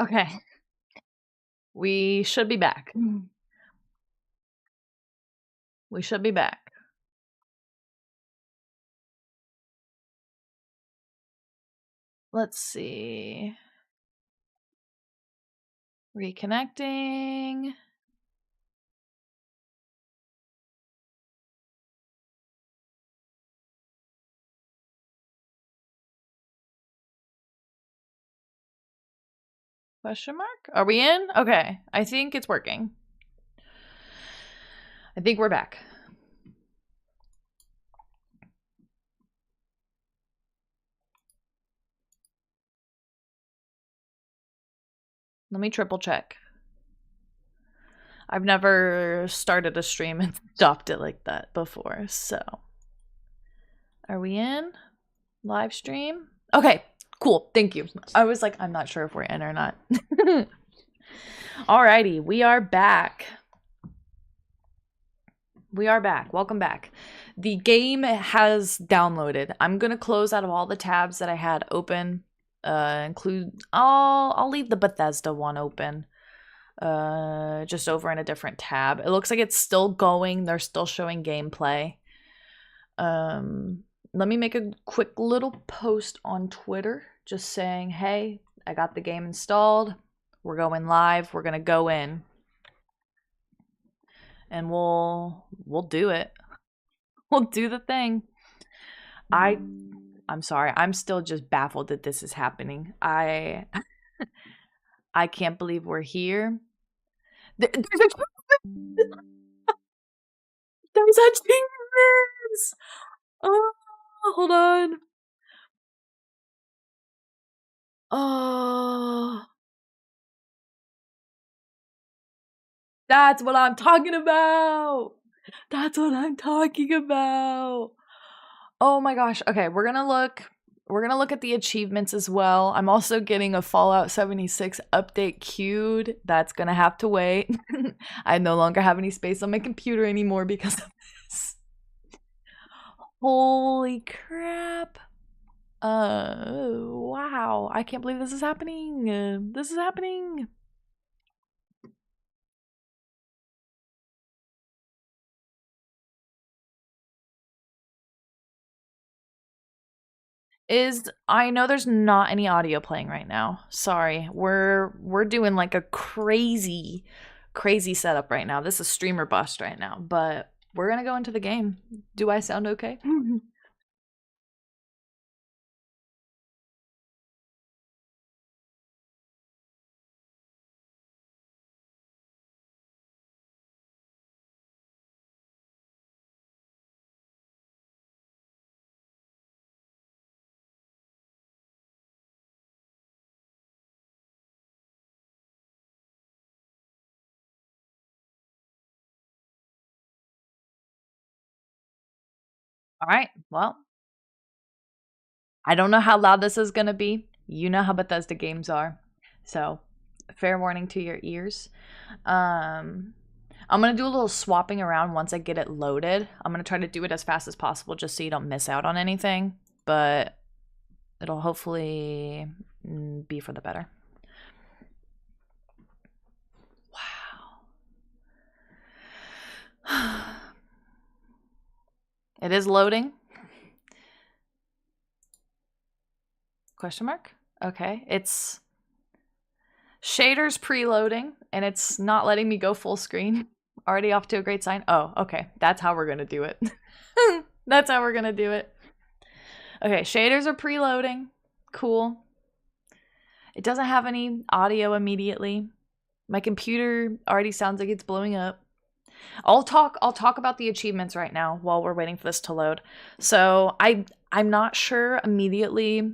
Okay. We should be back. We should be back. Let's see. Reconnecting. Question mark? Are we in? Okay. I think it's working. I think we're back. Let me triple check. I've never started a stream and stopped it like that before, so. Are we in? Live stream? Okay, cool. Thank you. I was like, I'm not sure if we're in or not. Alrighty, we are back. We are back. Welcome back. The game has downloaded. I'm gonna close out of all the tabs that I had open. I'll leave the Bethesda one open. Just over in a different tab. It looks like it's still going. They're still showing gameplay. Let me make a quick little post on Twitter just saying, hey, I got the game installed. We're going live. We're gonna go in. And we'll do it. We'll do the thing. I'm sorry. I'm still just baffled that this is happening. I can't believe we're here. There's achievements! Oh, hold on. Oh. That's what I'm talking about. That's what I'm talking about. Oh my gosh. Okay, we're gonna look at the achievements as well. I'm also getting a Fallout 76 update queued. That's gonna have to wait. I no longer have any space on my computer anymore because of this. Holy crap. Wow. I can't believe this is happening. This is happening. I know there's not any audio playing right now. Sorry. We're doing like a crazy setup right now. This is streamer bust right now, but we're going to go into the game. Do I sound okay? All right. Well, I don't know how loud this is going to be. You know how Bethesda games are. So, fair warning to your ears. I'm going to do a little swapping around once I get it loaded. I'm going to try to do it as fast as possible just so you don't miss out on anything, but it'll hopefully be for the better. Wow. It is loading. Question mark? Okay, it's shaders preloading and it's not letting me go full screen. Already off to a great sign. Oh, okay. That's how we're gonna do it. That's how we're gonna do it. Okay, shaders are preloading. Cool. It doesn't have any audio immediately. My computer already sounds like it's blowing up. I'll talk about the achievements right now while we're waiting for this to load. So I'm not sure immediately.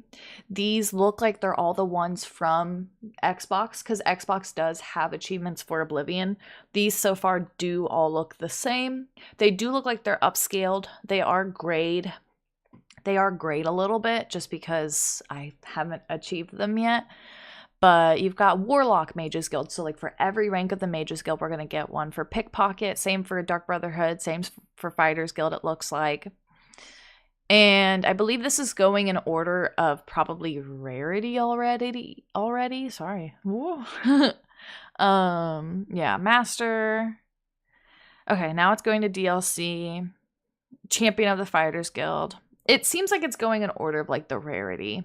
These look like they're all the ones from Xbox because Xbox does have achievements for Oblivion. These so far do all look the same. They do look like they're upscaled. They are grayed. They are grayed a little bit just because I haven't achieved them yet. But you've got Warlock Mages Guild. So like for every rank of the Mages Guild, we're going to get one. For Pickpocket, same for Dark Brotherhood, same for Fighters Guild, it looks like. And I believe this is going in order of probably rarity already. Sorry. Yeah, Master. Okay, now it's going to DLC. Champion of the Fighters Guild. It seems like it's going in order of like the rarity.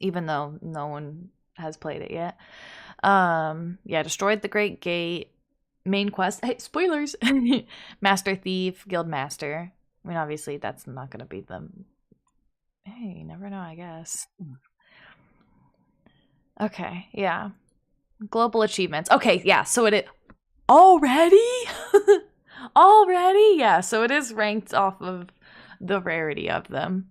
Even though no one has played it yet. Yeah, destroyed the Great Gate. Main quest. Hey, spoilers! Master Thief, Guild Master. I mean, obviously, that's not going to be them. Hey, you never know, I guess. Okay, yeah. Global achievements. Okay, yeah, so it is... Already? Already? Yeah, so it is ranked off of the rarity of them.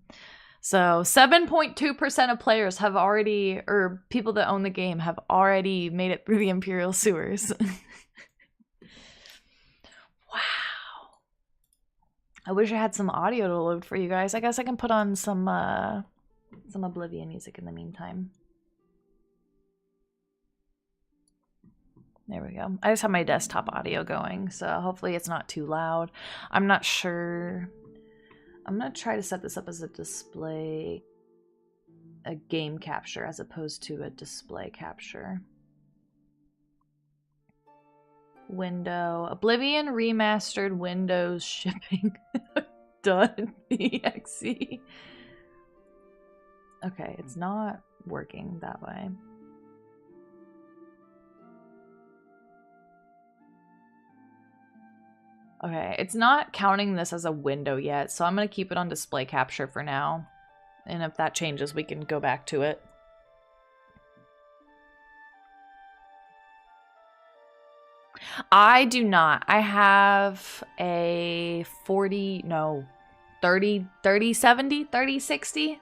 So 7.2% of players have already, or people that own the game have already made it through the Imperial sewers. Wow. I wish I had some audio to load for you guys. I guess I can put on some Oblivion music in the meantime. There we go. I just have my desktop audio going, so hopefully it's not too loud. I'm not sure. I'm going to try to set this up as a display, a game capture as opposed to a display capture. Window, Oblivion Remastered Windows shipping done. exe. Okay, it's not working that way. Okay, it's not counting this as a window yet, so I'm going to keep it on display capture for now. And if that changes, we can go back to it. I do not. I have a 40, no, 30, 70, 30, 60.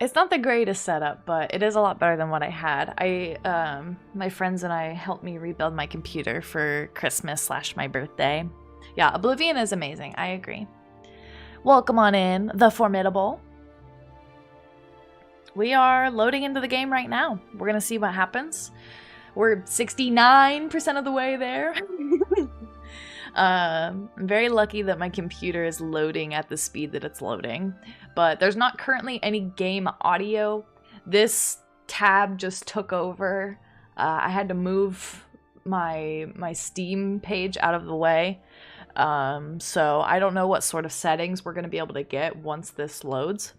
It's not the greatest setup, but it is a lot better than what I had. My friends and I helped me rebuild my computer for Christmas / my birthday. Yeah, Oblivion is amazing. I agree. Welcome on in, the formidable. We are loading into the game right now. We're gonna see what happens. We're 69% of the way there. I'm very lucky that my computer is loading at the speed that it's loading, but there's not currently any game audio. This tab just took over. I had to move my Steam page out of the way, so I don't know what sort of settings we're going to be able to get once this loads,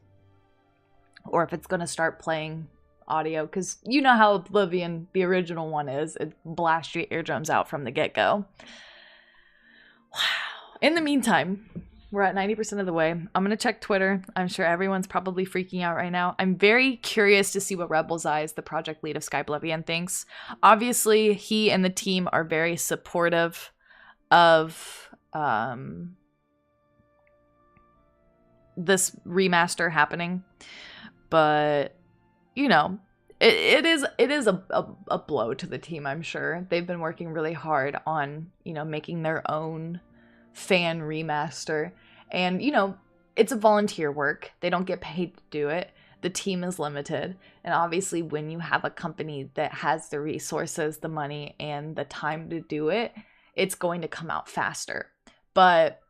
or if it's going to start playing audio, because you know how Oblivion, the original one, is. It blasts your eardrums out from the get-go. Wow. In the meantime, we're at 90% of the way. I'm going to check Twitter. I'm sure everyone's probably freaking out right now. I'm very curious to see what Rebel's Eyes, the project lead of Sky Oblivion, thinks. Obviously, he and the team are very supportive of this remaster happening. But, you know, it is a blow to the team, I'm sure. They've been working really hard on, you know, making their own fan remaster. And, you know, it's a volunteer work. They don't get paid to do it. The team is limited. And obviously when you have a company that has the resources, the money, and the time to do it, it's going to come out faster. But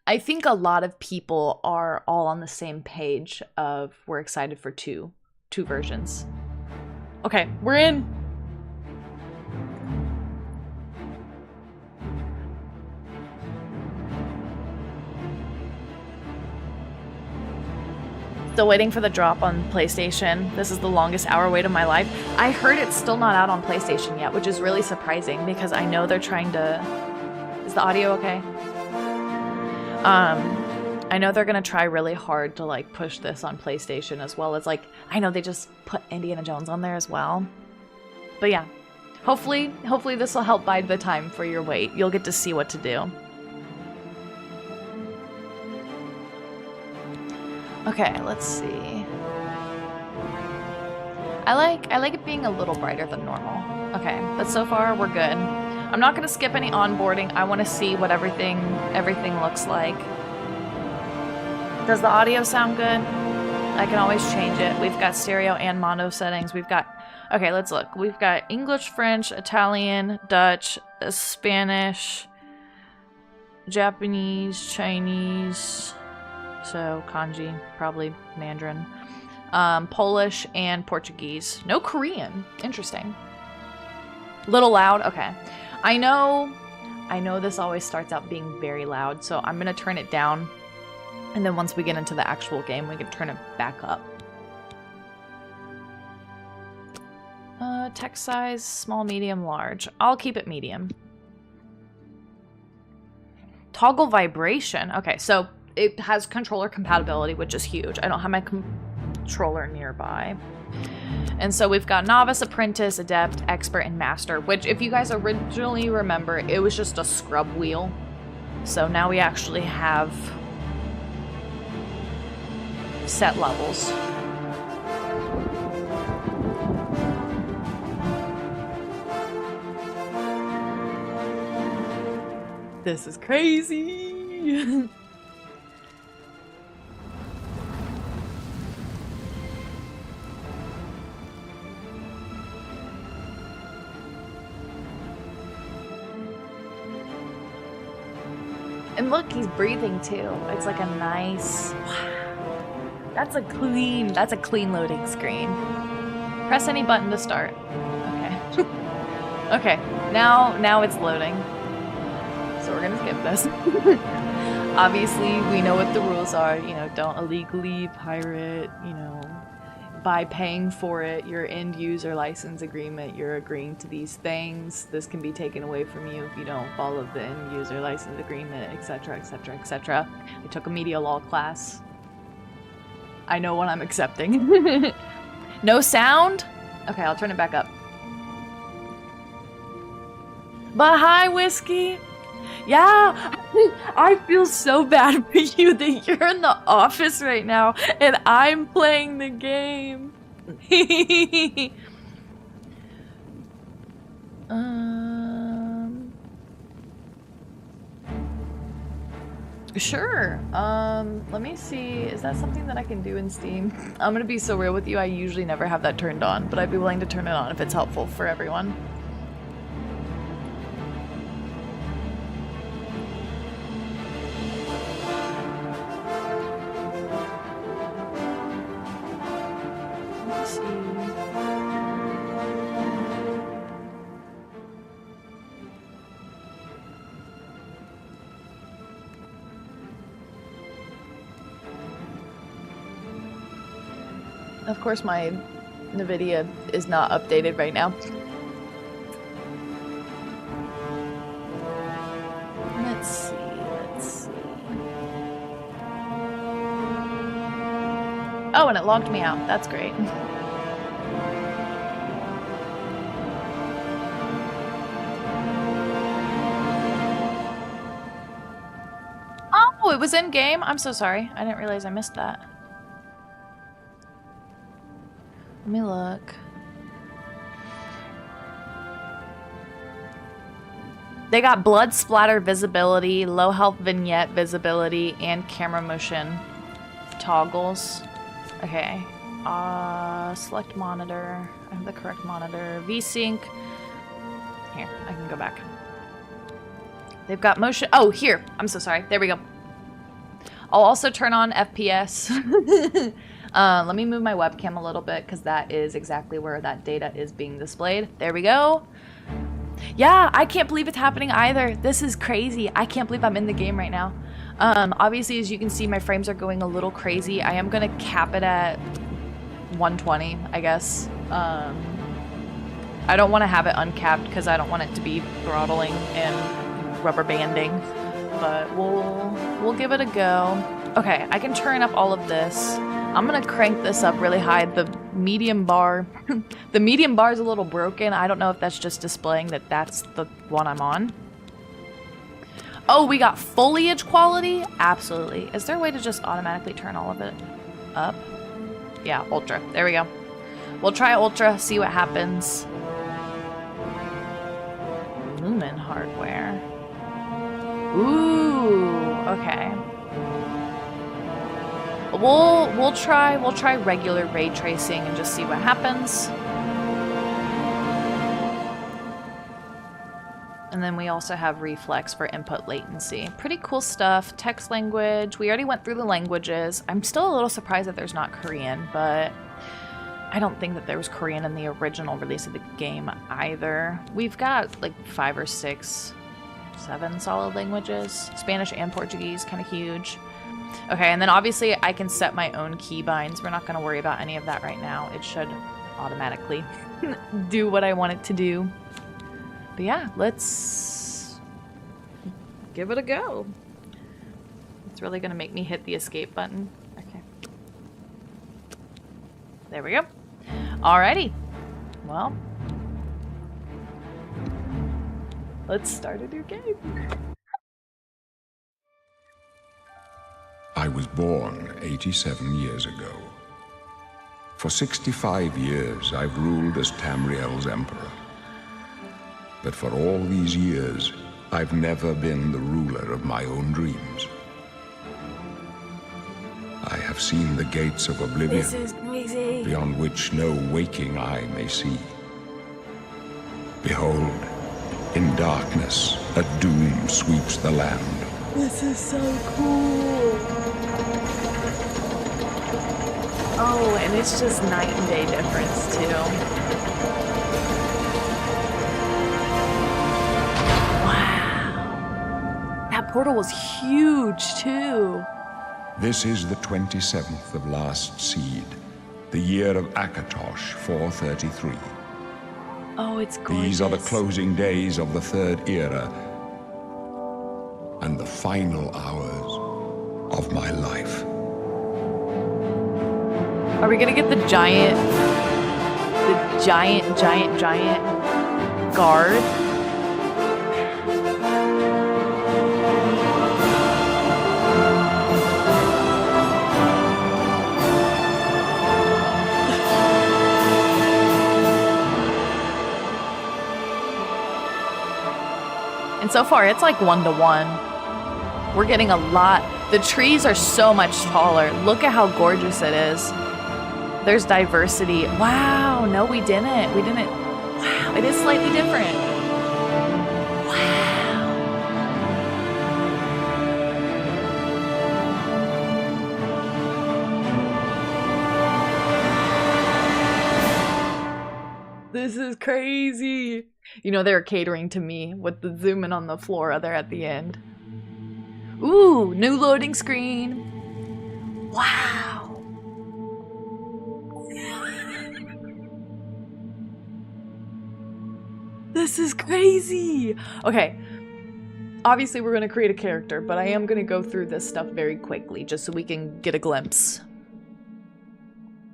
I think a lot of people are all on the same page of we're excited for two versions. Okay, we're in. Still waiting for the drop on PlayStation. This is the longest hour wait of my life. I heard it's still not out on PlayStation yet, which is really surprising because I know they're trying to... Is the audio okay? I know they're gonna try really hard to like push this on PlayStation, as well as like, I know they just put Indiana Jones on there as well. But yeah, hopefully this will help bide the time for your wait. You'll get to see what to do. Okay, let's see. I like it being a little brighter than normal. Okay, but so far we're good. I'm not gonna skip any onboarding. I want to see what everything looks like. Does the audio sound good? I can always change it. We've got stereo and mono settings. We've got, okay, let's look. We've got English, French, Italian, Dutch, Spanish, Japanese, Chinese, so kanji, probably Mandarin, Polish, and Portuguese. No Korean. Interesting. Little loud? Okay. I know this always starts out being very loud, so I'm gonna turn it down, and then once we get into the actual game, we can turn it back up. Text size, small, medium, large. I'll keep it medium. Toggle vibration. Okay, so it has controller compatibility, which is huge. I don't have my controller nearby. And so we've got Novice, Apprentice, Adept, Expert, and Master, which if you guys originally remember, it was just a scrub wheel. So now we actually have set levels. This is crazy. And look, he's breathing too. It's like a nice, wow. That's a clean loading screen. Press any button to start. Okay. Okay, now it's loading. So we're gonna skip this. Obviously, we know what the rules are. You know, don't illegally pirate, you know, by paying for it, your end user license agreement, you're agreeing to these things. This can be taken away from you if you don't follow the end user license agreement, etc., etc., etc. I took a media law class. I know what I'm accepting. No sound? Okay, I'll turn it back up. But hi, Whiskey. Yeah, I feel so bad for you that you're in the office right now and I'm playing the game. Sure. Let me see. Is that something that I can do in Steam? I'm gonna be so real with you. I usually never have that turned on, but I'd be willing to turn it on if it's helpful for everyone. Of course, my NVIDIA is not updated right now. Let's see. Oh, and it logged me out. That's great. Oh, it was in game? I'm so sorry. I didn't realize I missed that. Let me look. They got blood splatter visibility, low health vignette visibility, and camera motion toggles. Okay. Select monitor. I have the correct monitor. VSync. Here, I can go back. They've got motion. Oh, here. I'm so sorry. There we go. I'll also turn on FPS. Let me move my webcam a little bit because that is exactly where that data is being displayed. There we go. Yeah, I can't believe it's happening either. This is crazy. I can't believe I'm in the game right now. Obviously, as you can see, my frames are going a little crazy. I am going to cap it at 120, I guess. I don't want to have it uncapped because I don't want it to be throttling and rubber banding. But we'll give it a go. Okay, I can turn up all of this. I'm gonna crank this up really high. The medium bar, the medium bar is a little broken. I don't know if that's just displaying that that's the one I'm on. Oh, we got foliage quality? Absolutely. Is there a way to just automatically turn all of it up? Yeah, ultra. There we go. We'll try ultra, see what happens. Lumen hardware. Ooh, okay. We'll try regular ray tracing and just see what happens. And then we also have reflex for input latency. Pretty cool stuff. Text language. We already went through the languages. I'm still a little surprised that there's not Korean, but I don't think that there was Korean in the original release of the game either. We've got like 5 or 6, 7 solid languages. Spanish and Portuguese, kind of huge. Okay, and then obviously I can set my own keybinds. We're not going to worry about any of that right now. It should automatically do what I want it to do. But yeah, let's give it a go. It's really going to make me hit the escape button. Okay. There we go. Alrighty. Well, let's start a new game. I was born 87 years ago. For 65 years, I've ruled as Tamriel's emperor. But for all these years, I've never been the ruler of my own dreams. I have seen the gates of Oblivion, This is crazy. beyond which no waking eye may see. Behold, in darkness, a doom sweeps the land. This is so cool. Oh, and it's just night and day difference too. Wow. That portal was huge too. This is the 27th of last seed, the year of Akatosh 433. Oh, it's gorgeous. These are the closing days of the Third Era and the final hours of my life. Are we gonna get the giant guard? And so far, it's like 1-to-1. We're getting a lot. The trees are so much taller. Look at how gorgeous it is. There's diversity. Wow, no, we didn't. We didn't. Wow, it is slightly different. Wow. This is crazy. You know, they're catering to me with the zoom in on the flora there at the end. Ooh, new loading screen. Wow. This is crazy. Okay. Obviously, we're going to create a character, but I am going to go through this stuff very quickly just so we can get a glimpse.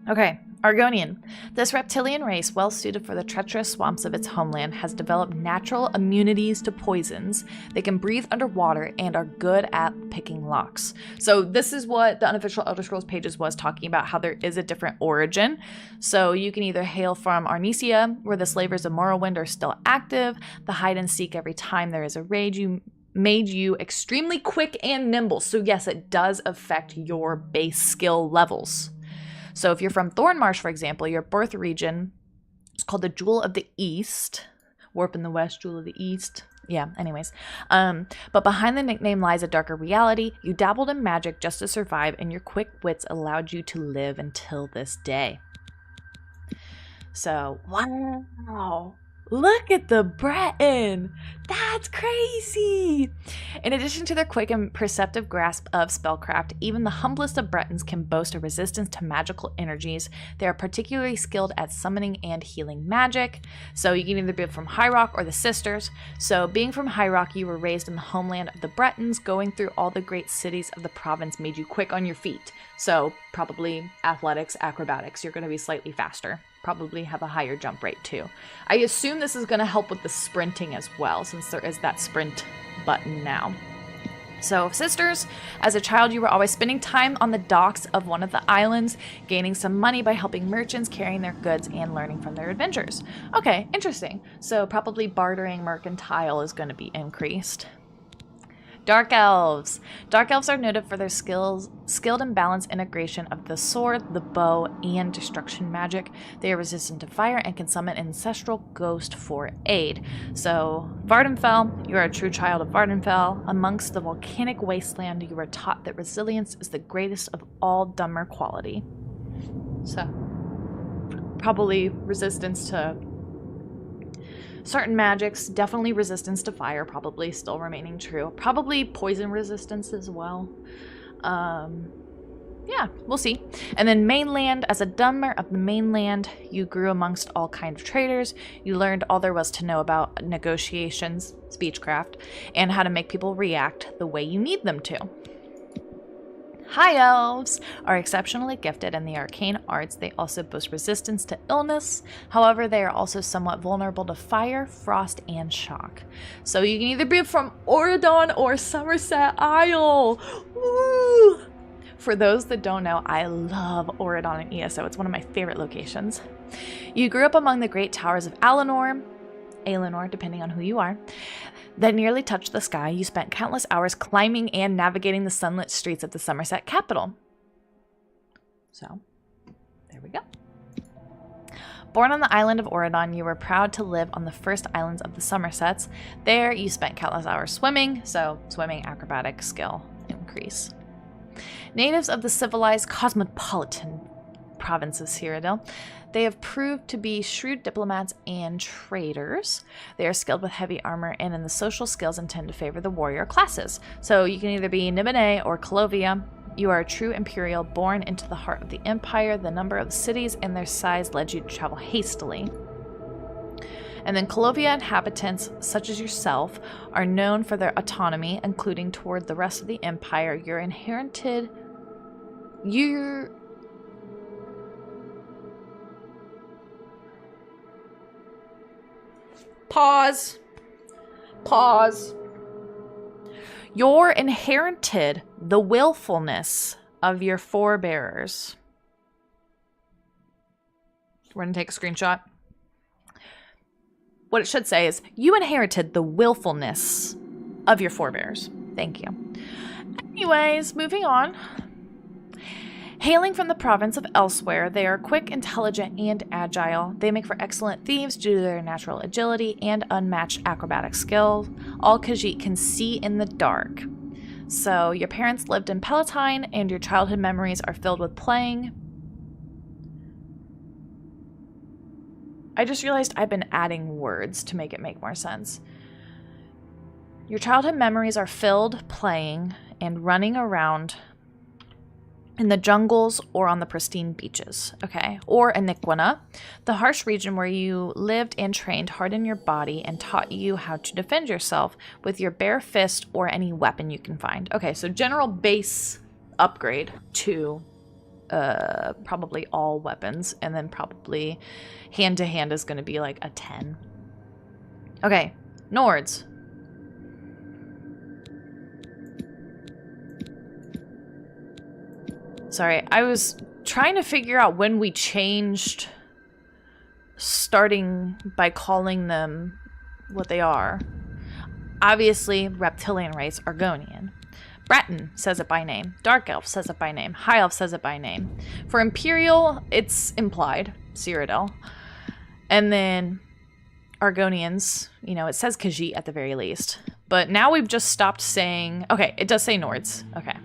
Okay. Argonian. This reptilian race, well suited for the treacherous swamps of its homeland, has developed natural immunities to poisons. They can breathe underwater and are good at picking locks. So this is what the unofficial Elder Scrolls pages was talking about, how there is a different origin. So you can either hail from Arnesia, where the slavers of Morrowind are still active. The hide and seek every time there is a raid made you extremely quick and nimble. So yes, it does affect your base skill levels. So if you're from Thornmarsh, for example, your birth region is called the Jewel of the East. Warp in the West, Jewel of the East. Yeah, anyways. But behind the nickname lies a darker reality. You dabbled in magic just to survive, and your quick wits allowed you to live until this day. So, wow. Look at the Breton! That's crazy! In addition to their quick and perceptive grasp of spellcraft, even the humblest of Bretons can boast a resistance to magical energies. They are particularly skilled at summoning and healing magic. So you can either be from High Rock or the Sisters. So being from High Rock, you were raised in the homeland of the Bretons. Going through all the great cities of the province made you quick on your feet. So probably athletics, acrobatics, you're going to be slightly faster. Probably have a higher jump rate too. I assume this is going to help with the sprinting as well, since there is that sprint button now. So, Sisters, as a child you were always spending time on the docks of one of the islands, gaining some money by helping merchants, carrying their goods, and learning from their adventures. Okay, interesting. So probably bartering mercantile is going to be increased. Dark Elves. Dark Elves are noted for their skilled and balanced integration of the sword, the bow, and destruction magic. They are resistant to fire and can summon an ancestral ghost for aid. So, Vardenfell, you are a true child of Vardenfell. Amongst the volcanic wasteland, you are taught that resilience is the greatest of all Dummer quality. So, probably resistance to certain magics, definitely resistance to fire, probably still remaining true. Probably poison resistance as well. Yeah, we'll see. And then mainland, as a Dummer of the mainland, you grew amongst all kinds of traders. You learned all there was to know about negotiations, speechcraft, and how to make people react the way you need them to. High Elves are exceptionally gifted in the arcane arts. They also boast resistance to illness. However, they are also somewhat vulnerable to fire, frost, and shock. So you can either be from Auradon or Somerset Isle. Woo! For those that don't know, I love Auradon and ESO. It's one of my favorite locations. You grew up among the great towers of Alinor, depending on who you are, that nearly touched the sky. You spent countless hours climbing and navigating the sunlit streets of the Somerset capital. So, there we go. Born on the island of Auradon, you were proud to live on the first islands of the Somersets. There, you spent countless hours swimming, so swimming acrobatic skill increase. Natives of the civilized cosmopolitan province of Cyrodiil, they have proved to be shrewd diplomats and traders. They are skilled with heavy armor and in the social skills and tend to favor the warrior classes. So you can either be Nibene or Calovia. You are a true Imperial born into the heart of the Empire. The number of cities and their size led you to travel hastily. And then Calovia inhabitants, such as yourself, are known for their autonomy, including toward the rest of the Empire. Pause. You're inherited the willfulness of your forebears. We're going to take a screenshot. What it should say is, you inherited the willfulness of your forebears. Thank you. Anyways, moving on. Hailing from the province of Elsewhere, they are quick, intelligent, and agile. They make for excellent thieves due to their natural agility and unmatched acrobatic skill. All Khajiit can see in the dark. So your parents lived in Palatine, and your childhood memories are filled with playing. I just realized I've been adding words to make it make more sense. Your childhood memories are filled playing and running around in the jungles or on the pristine beaches, okay? Or Iniquina, the harsh region where you lived and trained hardened your body and taught you how to defend yourself with your bare fist or any weapon you can find. Okay, so general base upgrade to probably all weapons, and then probably hand-to-hand is going to be like a 10. Okay, Nords. Sorry, I was trying to figure out when we changed, starting by calling them what they are. Obviously, reptilian race, Argonian. Breton says it by name. Dark Elf says it by name. High Elf says it by name. For Imperial, it's implied, Cyrodiil. And then Argonians, you know, it says Khajiit at the very least. But now we've just stopped saying... Okay, it does say Nords. Okay.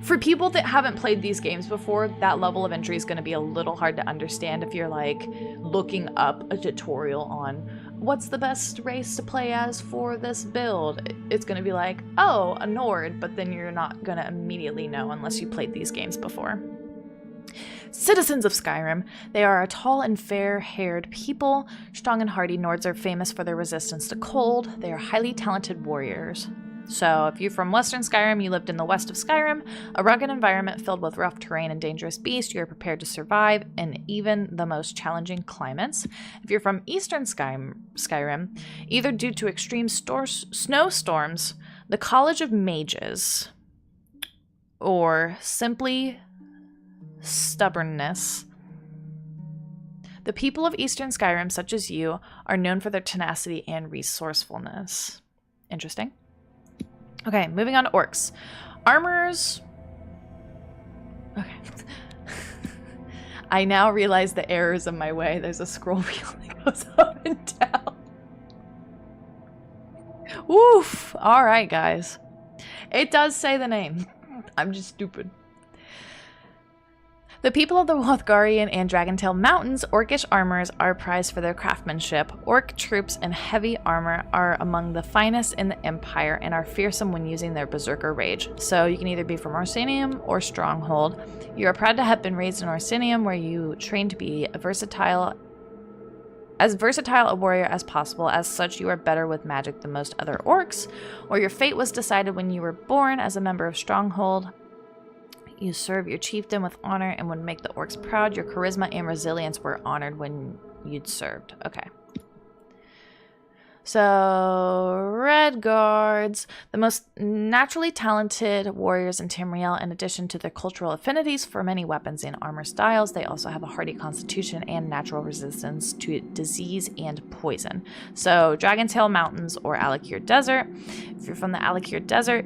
For people that haven't played these games before, that level of entry is going to be a little hard to understand if you're like looking up a tutorial on what's the best race to play as for this build. It's going to be like, oh, a Nord, but then you're not going to immediately know unless you played these games before. Citizens of Skyrim. They are a tall and fair-haired people. Strong and hardy, Nords are famous for their resistance to cold. They are highly talented warriors. So if you're from Western Skyrim, you lived in the west of Skyrim, a rugged environment filled with rough terrain and dangerous beasts, you're prepared to survive in even the most challenging climates. If you're from Eastern Skyrim, either due to extreme snowstorms, the College of Mages, or simply stubbornness, the people of Eastern Skyrim, such as you, are known for their tenacity and resourcefulness. Interesting. Okay, moving on to orcs. Armors. Okay. I now realize the errors in my way. There's a scroll wheel that goes up and down. Woof! Alright, guys. It does say the name. I'm just stupid. The people of the Wotgarian and Dragontail Mountains' orcish armors are prized for their craftsmanship. Orc troops in heavy armor are among the finest in the Empire and are fearsome when using their berserker rage. So you can either be from Orsinium or Stronghold. You are proud to have been raised in Orsinium, where you train to be as versatile a warrior as possible. As such, you are better with magic than most other orcs, or your fate was decided when you were born as a member of Stronghold. You serve your chieftain with honor and would make the orcs proud. Your charisma and resilience were honored when you'd served. Okay. So, Red Guards, the most naturally talented warriors in Tamriel. In addition to their cultural affinities for many weapons and armor styles, they also have a hardy constitution and natural resistance to disease and poison. So, Dragontail Mountains or Alakir Desert. If you're from the Alakir Desert,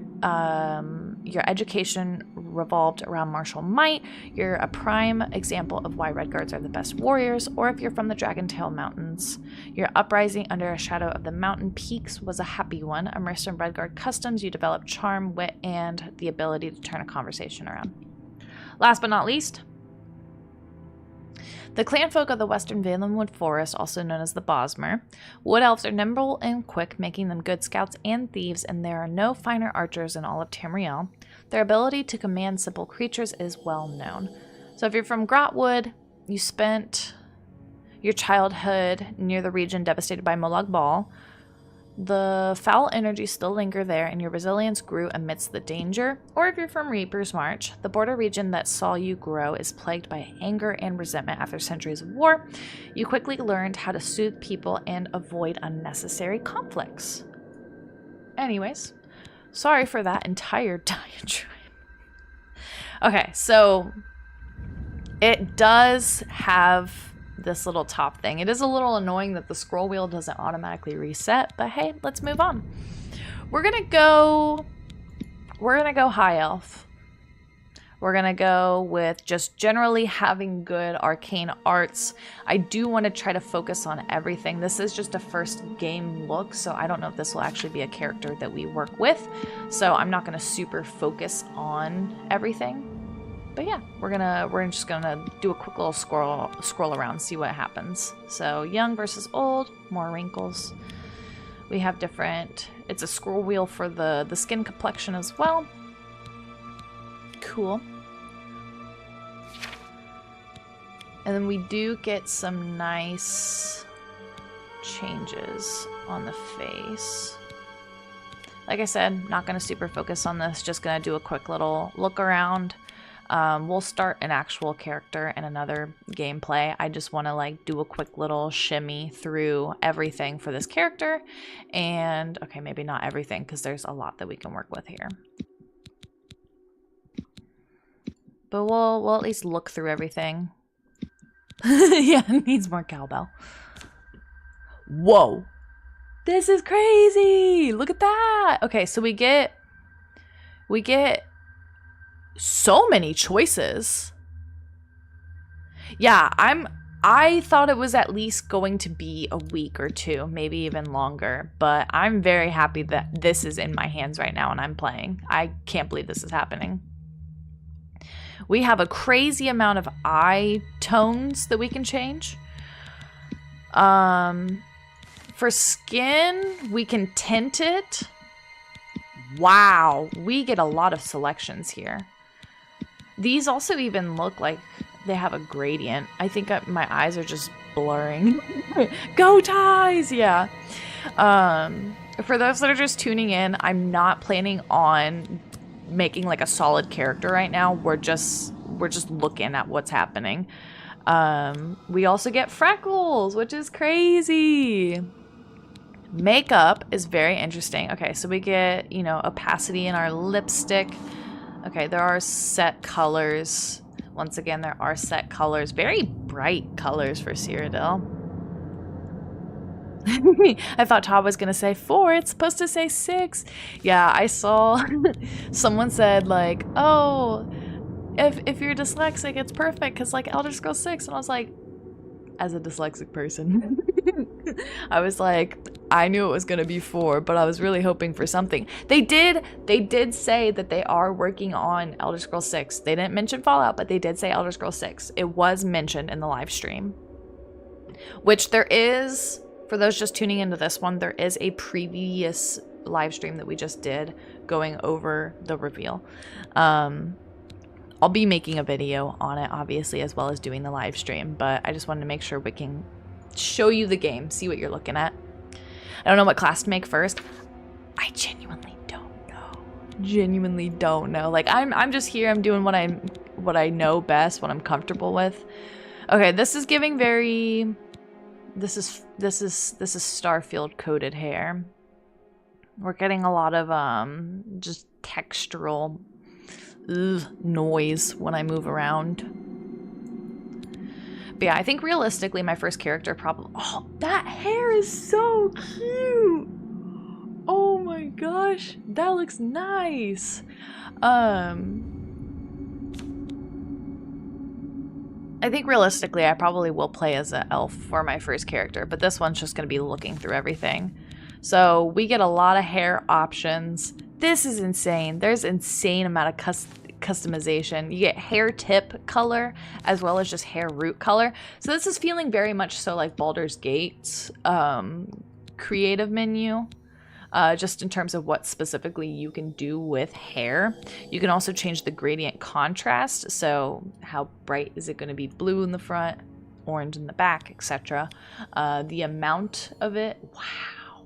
your education revolved around martial might. You're a prime example of why Red Guards are the best warriors. Or if you're from the Dragontail Mountains, your uprising under a shadow of the mountain peaks was a happy one. Immersed in Red Guard customs, you develop charm, wit, and the ability to turn a conversation around. Last but not least, the clanfolk of the Western Valenwood Forest, also known as the Bosmer. Wood elves are nimble and quick, making them good scouts and thieves, and there are no finer archers in all of Tamriel. Their ability to command simple creatures is well known. So if you're from Grotwood, you spent your childhood near the region devastated by Molag Bal. The foul energies still linger there, and your resilience grew amidst the danger. Or if you're from Reaper's March, the border region that saw you grow is plagued by anger and resentment after centuries of war. You quickly learned how to soothe people and avoid unnecessary conflicts. Anyways, sorry for that entire diatribe. Okay, so it does have this little top thing. It is a little annoying that the scroll wheel doesn't automatically reset, but hey, let's move on. We're gonna go high elf. We're gonna go with just generally having good arcane arts. I do want to try to focus on everything. This is just a first game look, so I don't know if this will actually be a character that we work with. So I'm not gonna super focus on everything. But yeah, we're just gonna do a quick little scroll around, see what happens. So young versus old, more wrinkles. We have different. It's a scroll wheel for the skin complexion as well. Cool. And then we do get some nice changes on the face. Like I said, not gonna super focus on this. Just gonna do a quick little look around. We'll start an actual character in another gameplay. I just want to like do a quick little shimmy through everything for this character. And okay, maybe not everything because there's a lot that we can work with here. But we'll at least look through everything. Yeah, it needs more cowbell. Whoa. This is crazy. Look at that. Okay, so we get so many choices. Yeah, I thought it was at least going to be a week or two, maybe even longer, but I'm very happy that this is in my hands right now and I'm playing. I can't believe this is happening. We have a crazy amount of eye tones that we can change. For skin, we can tint it. Wow, we get a lot of selections here. These also even look like they have a gradient. I think my eyes are just blurring. Go ties! Yeah. For those that are just tuning in, I'm not planning on making like a solid character right now. We're just looking at what's happening. We also get freckles, which is crazy. Makeup is very interesting. Okay, so we get, you know, opacity in our lipstick. Okay, there are set colors. Once again, there are set colors. Very bright colors for Cyrodiil. I thought Todd was gonna say 4. It's supposed to say 6. Yeah, I saw someone said like, oh, if you're dyslexic, it's perfect because like Elder Scrolls 6, and I was like, as a dyslexic person, I was like, I knew it was gonna be 4, but I was really hoping for something. They did say that they are working on Elder Scrolls 6. They didn't mention Fallout, but they did say Elder Scrolls 6. It was mentioned in the live stream, which there is. For those just tuning into this one, there is a previous live stream that we just did going over the reveal. I'll be making a video on it, obviously, as well as doing the live stream, but I just wanted to make sure we can show you the game, see what you're looking at. I don't know what class to make first. I genuinely don't know. Genuinely don't know. Like, I'm just here, I'm doing what I know best, what I'm comfortable with. Okay, this is giving very... This is Starfield coated hair. We're getting a lot of just textural noise when I move around. But yeah, I think realistically my first character probably... Oh, that hair is so cute! Oh my gosh, that looks nice. I think realistically I probably will play as an elf for my first character, but this one's just going to be looking through everything. So we get a lot of hair options. This is insane. There's insane amount of customization. You get hair tip color as well as just hair root color. So this is feeling very much so like Baldur's Gate's creative menu. Just in terms of what specifically you can do with hair. You can also change the gradient contrast, so how bright is it going to be? Blue in the front, orange in the back, etc. The amount of it, wow,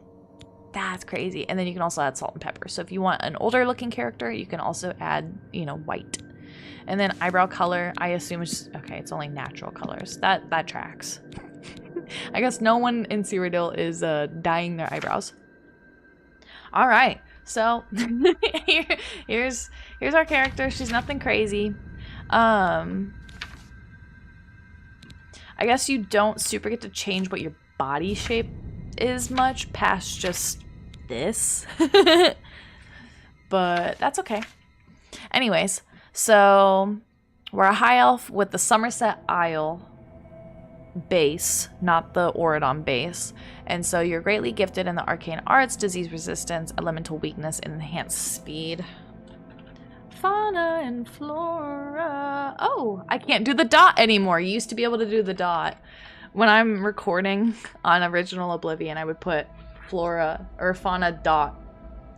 that's crazy. And then you can also add salt and pepper. So if you want an older looking character, you can also add, you know, white. And then eyebrow color, I assume it's just, okay, it's only natural colors. That tracks. I guess no one in Cyrodiil is dyeing their eyebrows. All right, so here's our character. She's nothing crazy. I guess you don't super get to change what your body shape is much past just this, but that's okay. Anyways, so we're a high elf with the Somerset Isle base, not the Auridon base, and so you're greatly gifted in the arcane arts, disease resistance, elemental weakness, and enhanced speed. Fauna and flora. Oh, I can't do the dot anymore. You used to be able to do the dot. When I'm recording on original Oblivion, I would put flora or fauna dot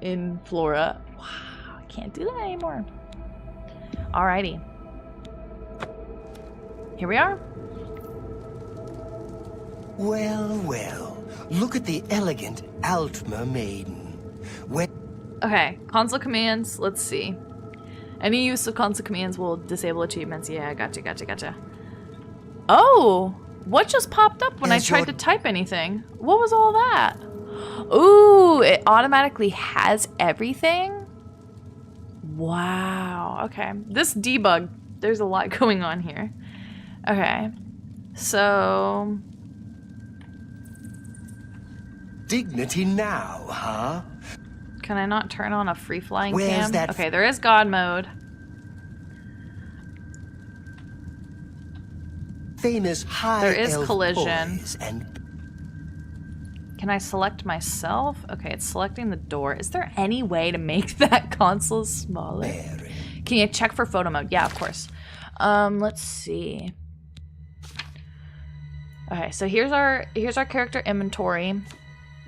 in flora. Wow, I can't do that anymore. Alrighty. Here we are. Well, well, look at the elegant Altmer maiden. Okay, console commands, let's see. Any use of console commands will disable achievements. Yeah, gotcha. Oh, what just popped up when I tried to type anything? What was all that? Ooh, it automatically has everything? Wow, okay. This debug, there's a lot going on here. Okay, so... Dignity now, huh? Can I not turn on a free-flying Where's cam? that? Okay, there is God mode. Famous high There is elf collision. boys and Can I select myself? Okay, it's selecting the door. Is there any way to make that console smaller? bearing. Can you check for photo mode? Yeah, of course. Let's see. Okay, so here's our character inventory.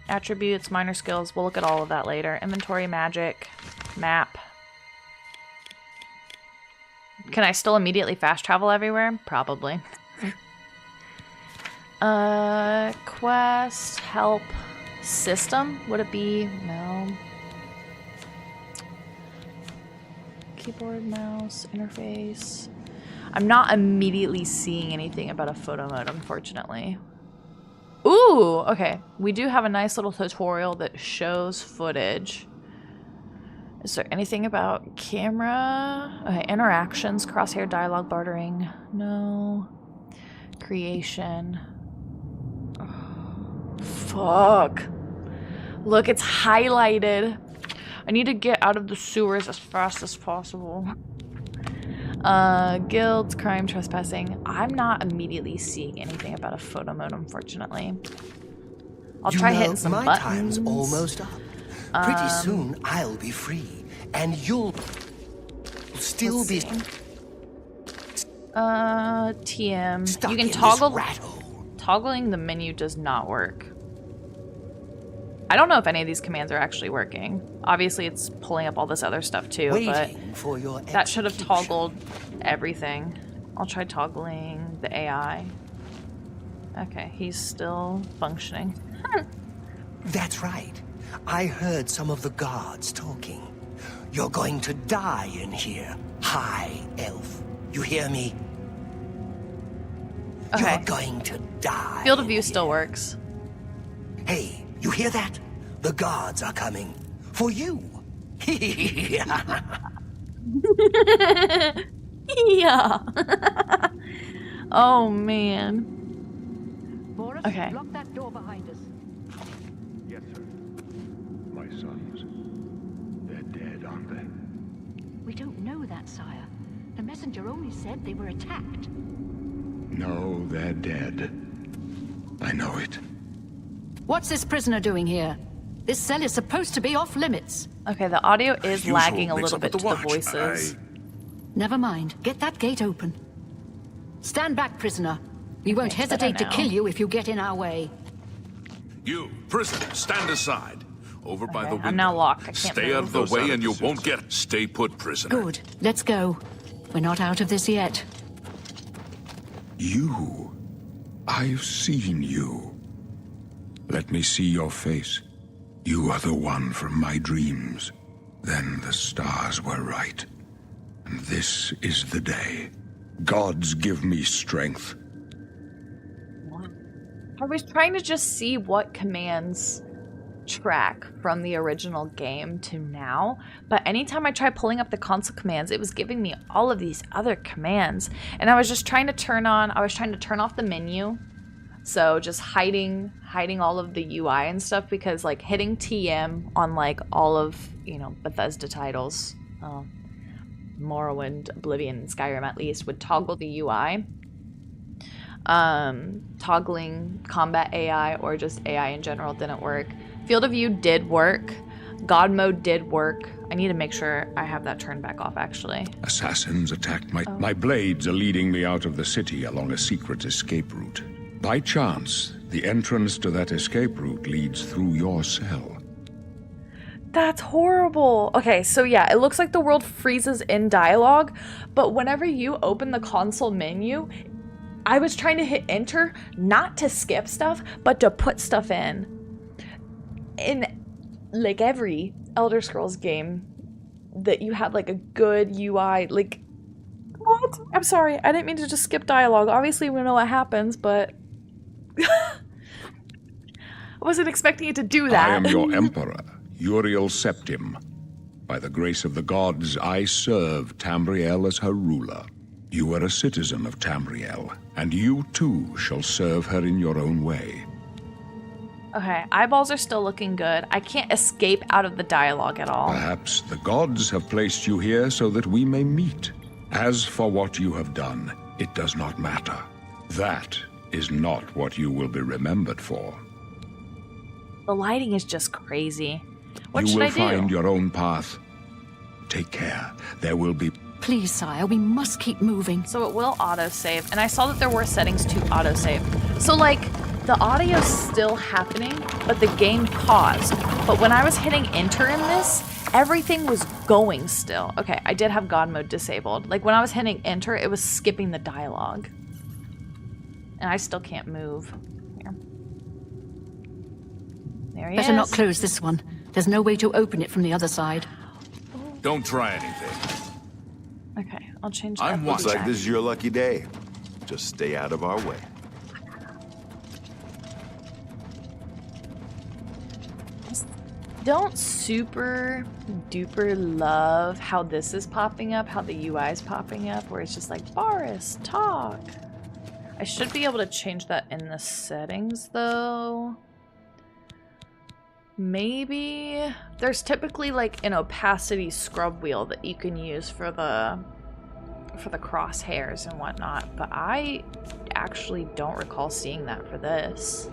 Attributes, minor skills. We'll look at all of that later. Inventory, magic, map. Can I still immediately fast travel everywhere? Probably. Quest, help, system. Would it be? No. Keyboard, mouse, interface. I'm not immediately seeing anything about a photo mode, unfortunately. Ooh, okay. We do have a nice little tutorial that shows footage. Is there anything about camera? Okay, interactions, crosshair, dialogue, bartering. No. Creation. Fuck. Look, it's highlighted. I need to get out of the sewers as fast as possible. Guilds, crime, trespassing. I'm not immediately seeing anything about a photo mode, unfortunately. I'll try hitting some my buttons. time's almost up. Pretty soon, I'll be free, and you'll still be TM. stuck You can in toggle. this rat hole. Toggling the menu does not work. I don't know if any of these commands are actually working. Obviously, it's pulling up all this other stuff too, but For your that should have execution. toggled everything. I'll try toggling the AI. Okay, he's still functioning. That's right. I heard some of the guards talking. You're going to die in here, High Elf. You hear me? Okay. You're going to die. Field of view still works. Hey, you hear that? The guards are coming. For you. Yeah. Oh man. Boris, Okay. lock that door behind us. Yes, sir. My sons. They're dead, aren't they? We don't know that, sire. The messenger only said they were attacked. No, they're dead. I know it. What's this prisoner doing here? This cell is supposed to be off limits. Okay, the audio is Usual lagging a little mix-up bit with to the watch. voices. Never mind. Get that gate open. Stand back, prisoner. We won't it's better hesitate to now. kill you if you get in our way. You, prisoner, stand aside. Over by Okay, the I'm window. now locked. I can't Stay out of move. the way and you won't get... Stay put, prisoner. Good. Let's go. We're not out of this yet. You. I've seen you. Let me see your face. You are the one from my dreams. Then the stars were right. And this is the day. Gods give me strength. I was trying to just see what commands track from the original game to now, but anytime I tried pulling up the console commands, it was giving me all of these other commands, and I was just trying to turn off the menu, so just hiding all of the UI and stuff, because like hitting TM on like all of, you know, Bethesda titles, Morrowind, Oblivion, and Skyrim at least, would toggle the UI. Toggling combat AI or just AI in general didn't work. Field of view did work. God mode did work. I need to make sure I have that turned back off, actually. Assassins attacked my blades are leading me out of the city along a secret escape route. By chance, the entrance to that escape route leads through your cell. That's horrible. Okay, so yeah, it looks like the world freezes in dialogue, but whenever you open the console menu, I was trying to hit enter, not to skip stuff, but to put stuff in. In like every Elder Scrolls game that you had like a good UI, like, what? I'm sorry, I didn't mean to just skip dialogue. Obviously we know what happens, but I wasn't expecting it to do that. I am your emperor, Uriel Septim. By the grace of the gods, I serve Tamriel as her ruler. You are a citizen of Tamriel, and you too shall serve her in your own way. Okay, eyeballs are still looking good. I can't escape out of the dialogue at all. Perhaps the gods have placed you here so that we may meet. As for what you have done, it does not matter. That is not what you will be remembered for. The lighting is just crazy. What You should will I do? find your own path. Take care. There will be... Please, sire, we must keep moving. So it will autosave, and I saw that there were settings to autosave. So like, the audio's still happening, but the game paused. But when I was hitting enter in this, everything was going still. Okay, I did have God mode disabled. Like when I was hitting enter, it was skipping the dialogue. And I still can't move. Here. There he Better is. not close this one. There's no way to open it from the other side. Don't try anything. Okay, I'll change that. I'm Looks like check. this is your lucky day. Just stay out of our way. Don't super duper love how this is popping up, how the UI is popping up, where it's just like, Boris, talk. I should be able to change that in the settings though. Maybe there's typically like an opacity scrub wheel that you can use for the crosshairs and whatnot, but I actually don't recall seeing that for this.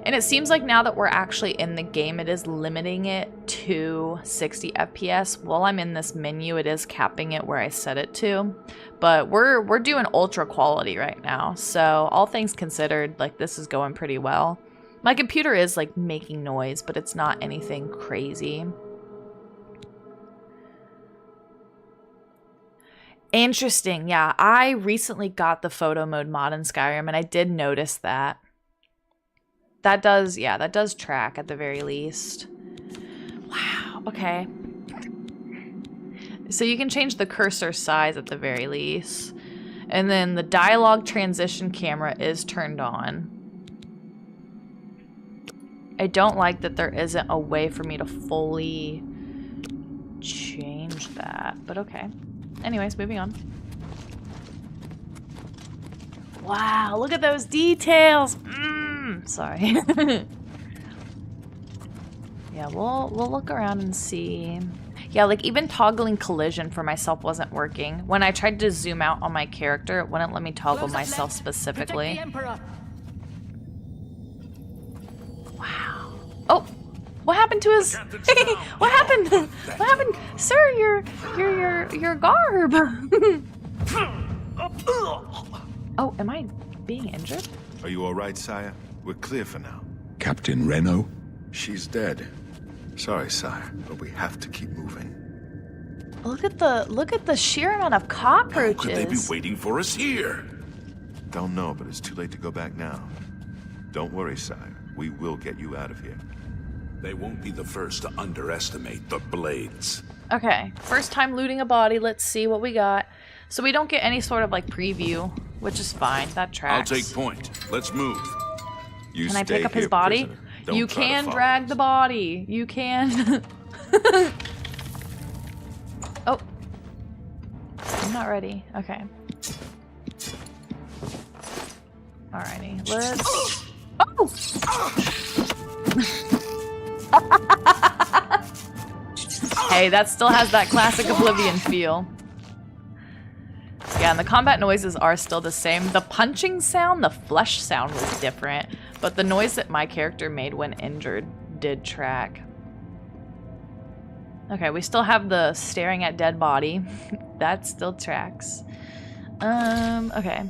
And it seems like now that we're actually in the game, it is limiting it to 60 FPS. While I'm in this menu, it is capping it where I set it to. But we're doing ultra quality right now, so all things considered, like, this is going pretty well. My computer is like making noise, but it's not anything crazy. Interesting, yeah. I recently got the photo mode mod in Skyrim, and I did notice that. That does, yeah, that does track at the very least. Wow, okay. So you can change the cursor size at the very least. And then the dialogue transition camera is turned on. I don't like that there isn't a way for me to fully change that, but okay. Anyways, moving on. Wow, look at those details! Sorry. Yeah, we'll look around and see. Yeah, like even toggling collision for myself wasn't working. When I tried to zoom out on my character, it wouldn't let me toggle myself specifically. Wow. Oh, what happened to his? What happened? What happened, sir? Your garb. Oh, am I being injured? Are you all right, sire? We're clear for now. Captain Reno? She's dead. Sorry, sire, but we have to keep moving. Look at the sheer amount of cockroaches. How could they be waiting for us here? Don't know, but it's too late to go back now. Don't worry, sire. We will get you out of here. They won't be the first to underestimate the blades. Okay, first time looting a body. Let's see what we got. So we don't get any sort of like preview, which is fine. That tracks. I'll take point. Let's move. You Can I stay pick up here, his body? prisoner. Don't You try to can follow drag us. the body. You can. Oh. I'm not ready. Okay. Alrighty. Let's... Oh! Hey, that still has that classic Oblivion feel. Yeah, and the combat noises are still the same. The punching sound, the flesh sound was different, but the noise that my character made when injured did track. Okay, we still have the staring at dead body. That still tracks. Okay.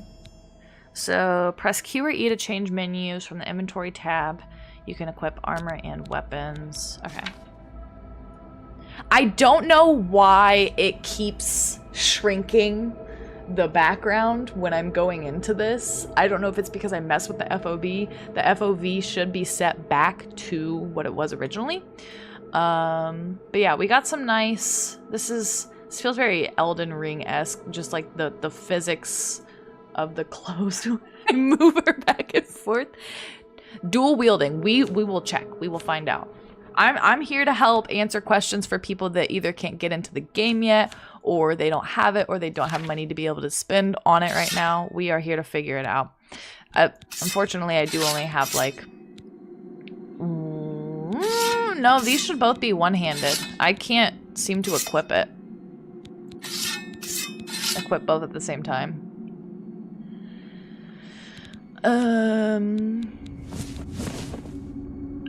So press Q or E to change menus from the inventory tab. You can equip armor and weapons. Okay. I don't know why it keeps shrinking the background when I'm going into this. I don't know if it's because I mess with the FOV. The FOV should be set back to what it was originally. But yeah, we got some nice... This feels very Elden Ring-esque, just like the physics of the clothes. Move her back and forth. Dual wielding. We will check. We will find out. I'm here to help answer questions for people that either can't get into the game yet, or they don't have it, or they don't have money to be able to spend on it right now. We are here to figure it out. Unfortunately, I do only have like... No, these should both be one-handed. I can't seem to equip it. Equip both at the same time.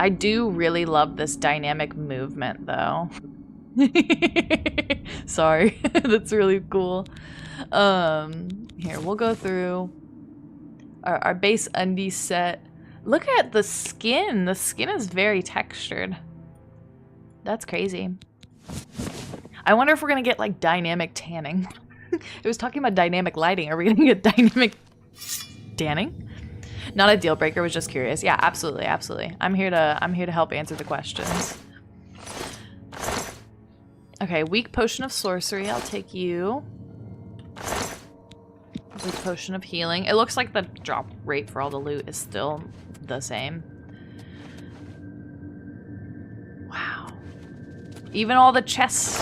I do really love this dynamic movement, though. Sorry, that's really cool. Here, we'll go through our base undie set. Look at the skin. The skin is very textured. That's crazy. I wonder if we're gonna get like dynamic tanning. It was talking about dynamic lighting. Are we gonna get dynamic tanning? Not a deal breaker, was just curious. Yeah, absolutely, absolutely. I'm here to help answer the questions. Okay, weak potion of sorcery, I'll take you. Weak potion of healing. It looks like the drop rate for all the loot is still the same. Wow. Even all the chests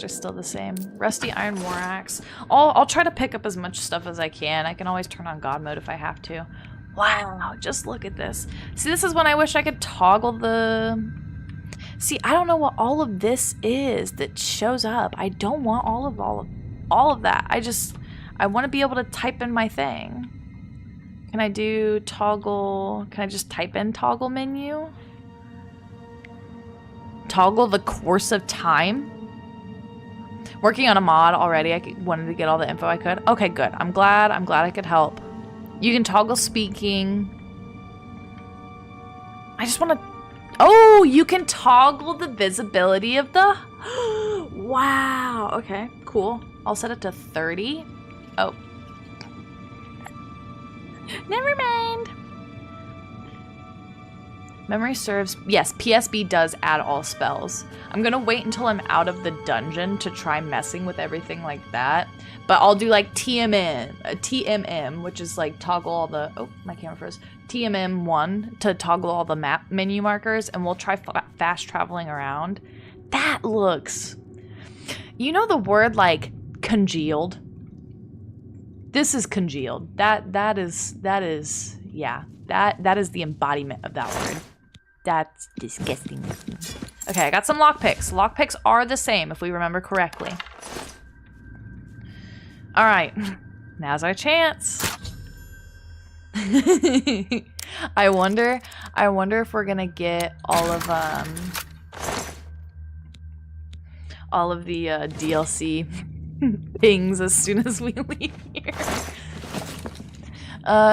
are still the same. Rusty iron war axe. I'll try to pick up as much stuff as I can. I can always turn on God mode if I have to. Wow, just look at this. See, this is when I wish I could toggle the... See, I don't know what all of this is that shows up. I don't want all of that. I want to be able to type in my thing. Can I do toggle? Can I just type in toggle menu? Toggle the course of time? Working on a mod already. I wanted to get all the info I could. Okay, good. I'm glad I could help. You can toggle speaking. I just want to... Oh, you can toggle the visibility of the... Wow. Okay, cool. I'll set it to 30. Oh. Never mind. Memory serves. Yes, PSB does add all spells. I'm gonna wait until I'm out of the dungeon to try messing with everything like that. But I'll do like TMM, which is like toggle all the... Oh, my camera froze. TMM1 to toggle all the map menu markers, and we'll try fast traveling around. That looks... You know the word like congealed? This is congealed. That is yeah. That is the embodiment of that word. That's disgusting. Okay, I got some lockpicks. Lockpicks are the same if we remember correctly. All right, now's our chance. I wonder if we're gonna get all of the DLC pings as soon as we leave here.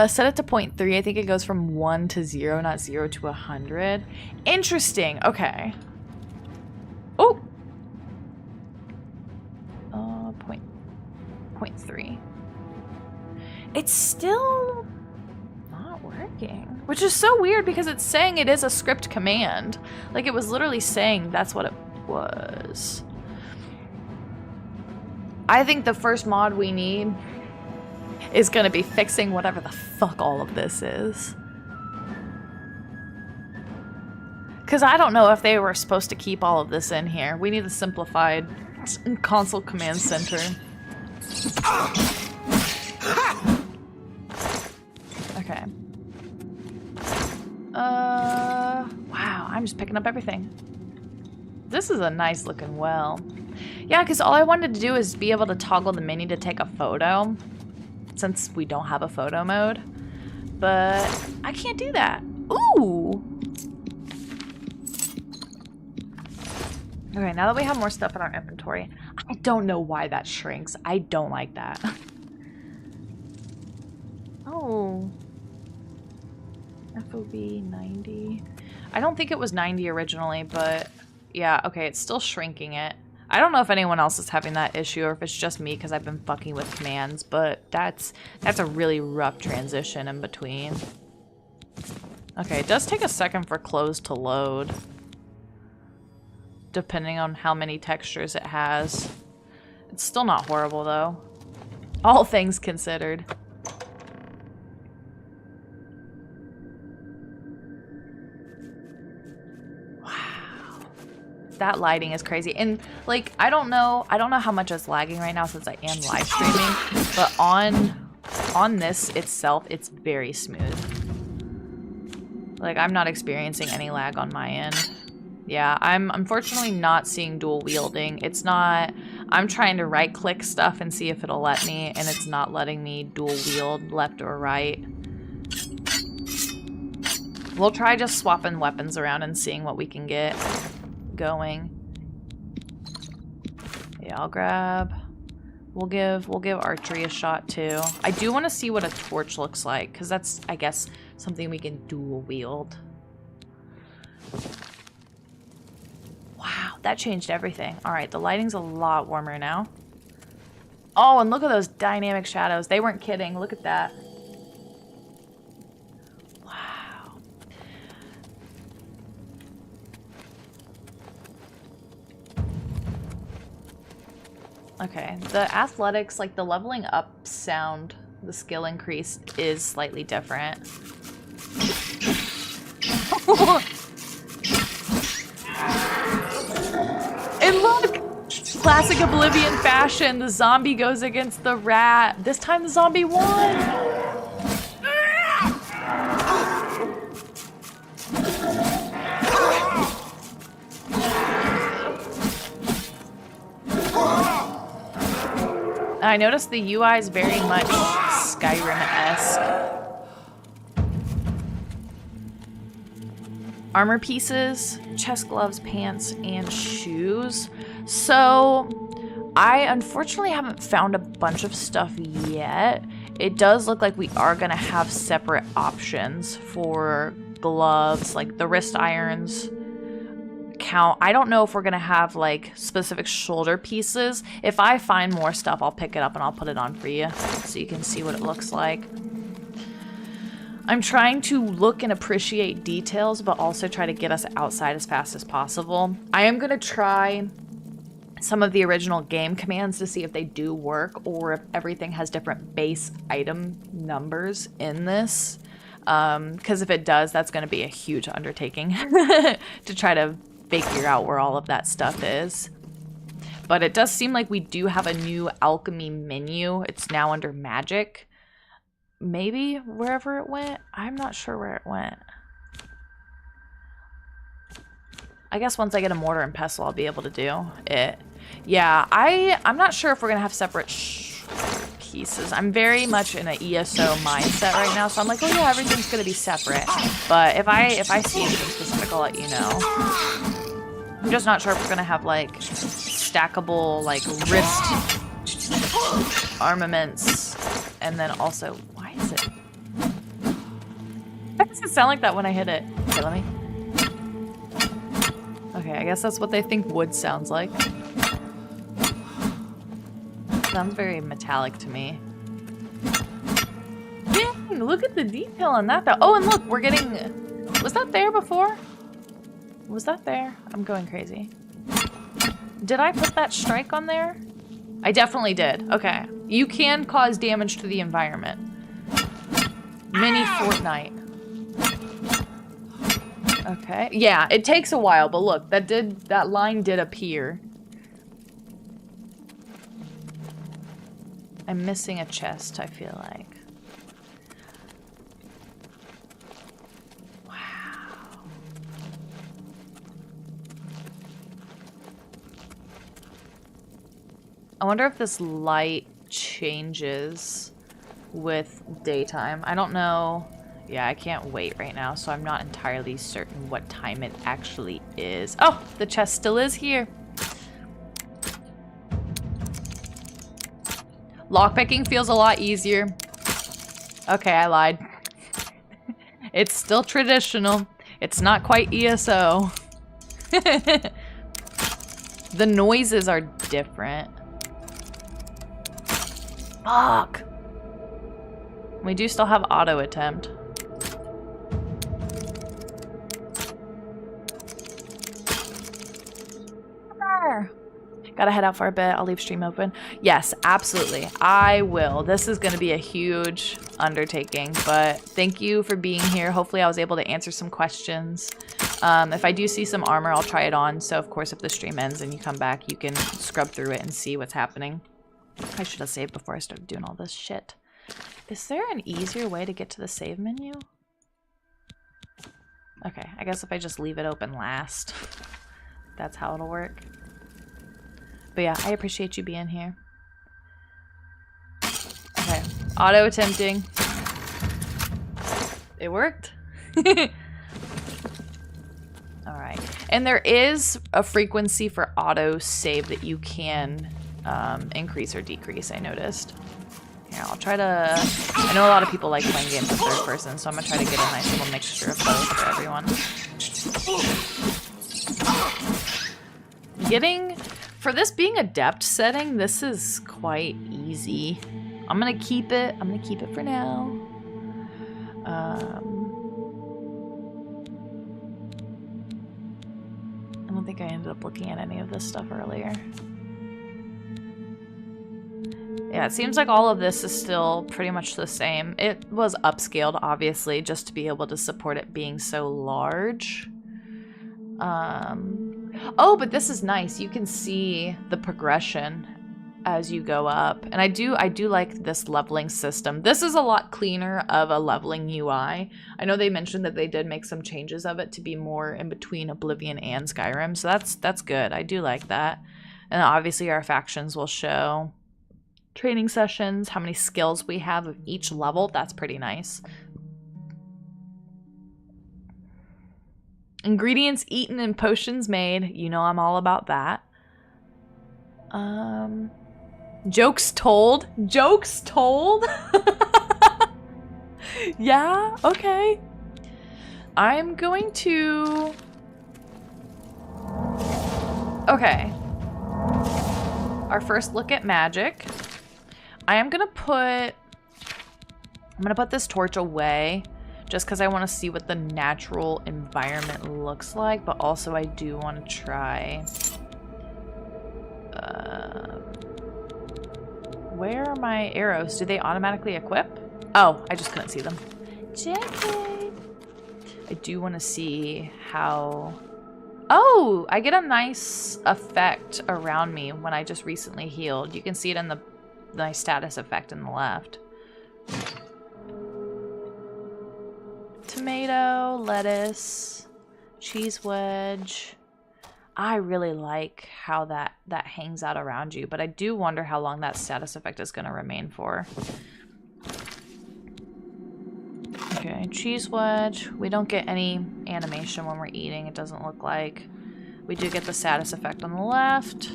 Set it to 0.3. I think it goes from 1 to 0, not 0 to 100. Interesting. Okay. Oh. 0.3. It's still not working, which is so weird because it's saying it is a script command. Like it was literally saying that's what it was. I think the first mod we need is gonna be fixing whatever the fuck all of this is. Because I don't know if they were supposed to keep all of this in here. We need a simplified console command center. Okay. Wow, I'm just picking up everything. This is a nice looking well. Yeah, because all I wanted to do is be able to toggle the menu to take a photo, since we don't have a photo mode. But I can't do that. Ooh! Okay, now that we have more stuff in our inventory, I don't know why that shrinks. I don't like that. Oh. FOB 90. I don't think it was 90 originally, but yeah, okay, it's still shrinking it. I don't know if anyone else is having that issue or if it's just me because I've been fucking with commands, but that's a really rough transition in between. Okay, it does take a second for clothes to load, depending on how many textures it has. It's still not horrible though, all things considered. That lighting is crazy. And like I don't know how much it's lagging right now since I am live streaming, but on this itself it's very smooth. Like I'm not experiencing any lag on my end. Yeah, I'm unfortunately not seeing dual wielding. It's not... I'm trying to right click stuff and see if it'll let me, and it's not letting me dual wield left or right. We'll try just swapping weapons around and seeing what we can get going. Yeah, I'll grab... We'll give archery a shot too. I do want to see what a torch looks like, because that's, I guess, something we can dual wield. Wow, that changed everything. Alright, the lighting's a lot warmer now. Oh, and look at those dynamic shadows. They weren't kidding. Look at that. Wow. Okay, the athletics, like the leveling up sound, the skill increase is slightly different. And look! Classic Oblivion fashion, the zombie goes against the rat. This time the zombie won! I noticed the UI is very much Skyrim-esque. Armor pieces, chest gloves, pants, and shoes. So, I unfortunately haven't found a bunch of stuff yet. It does look like we are going to have separate options for gloves, like the wrist irons count. I don't know if we're going to have like specific shoulder pieces. If I find more stuff, I'll pick it up and I'll put it on for you so you can see what it looks like. I'm trying to look and appreciate details, but also try to get us outside as fast as possible. I am going to try some of the original game commands to see if they do work or if everything has different base item numbers in this. Because if it does, that's going to be a huge undertaking to try to figure out where all of that stuff is. But it does seem like we do have a new alchemy menu. It's now under magic. Maybe wherever it went. I'm not sure where it went. I guess once I get a mortar and pestle, I'll be able to do it. Yeah, I'm not sure if we're going to have separate pieces. I'm very much in an ESO mindset right now, so I'm like, oh yeah, everything's going to be separate. But if I see anything specific, I'll let you know. I'm just not sure if we're going to have, like, stackable, like, wrist armaments. And then also, why is it? Why does it sound like that when I hit it? Okay, let me. Okay, I guess that's what they think wood sounds like. Sounds very metallic to me. Dang, look at the detail on that though. Oh, and look, we're getting... Was that there before? Was that there? I'm going crazy. Did I put that strike on there? I definitely did. Okay. You can cause damage to the environment. Mini Fortnite. Okay. Yeah, it takes a while, but look, that line did appear. I'm missing a chest, I feel like. Wow. I wonder if this light changes with daytime. I don't know. Yeah, I can't wait right now, so I'm not entirely certain what time it actually is. Oh, the chest still is here. Lockpicking feels a lot easier. Okay, I lied. It's still traditional. It's not quite ESO. The noises are different. Fuck. We do still have auto attempt. Gotta head out for a bit. I'll leave stream open. Yes, absolutely. I will. This is going to be a huge undertaking, but thank you for being here. Hopefully I was able to answer some questions. If I do see some armor, I'll try it on. So, of course, if the stream ends and you come back, you can scrub through it and see what's happening. I should have saved before I started doing all this shit. Is there an easier way to get to the save menu? Okay, I guess if I just leave it open last, that's how it'll work. But yeah, I appreciate you being here. Okay, auto attempting. It worked. Alright, and there is a frequency for auto save that you can increase or decrease, I noticed. Here, I'll try to... I know a lot of people like playing games in third person, so I'm gonna try to get a nice little mixture of both for everyone. For this being a depth setting, this is quite easy. I'm gonna keep it. I'm gonna keep it for now. I don't think I ended up looking at any of this stuff earlier. Yeah, it seems like all of this is still pretty much the same. It was upscaled, obviously, just to be able to support it being so large. Oh, but this is nice. You can see the progression as you go up. And I do like this leveling system. This is a lot cleaner of a leveling UI. I know they mentioned that they did make some changes of it to be more in between Oblivion and Skyrim. So that's good. I do like that. And obviously our factions will show training sessions, how many skills we have of each level. That's pretty nice. Ingredients eaten and potions made. You know I'm all about that. Jokes told. Jokes told? Yeah, okay. I'm going to... Okay. Our first look at magic. I'm gonna put this torch away just because I want to see what the natural environment looks like, but also I do want to try... where are my arrows? Do they automatically equip? Oh, I just couldn't see them. JK. I do want to see how... Oh, I get a nice effect around me when I just recently healed. You can see it in the nice status effect in the left. Tomato, lettuce, cheese wedge. I really like how that hangs out around you, but I do wonder how long that status effect is going to remain for. Okay, cheese wedge. We don't get any animation when we're eating, it doesn't look like. We do get the status effect on the left.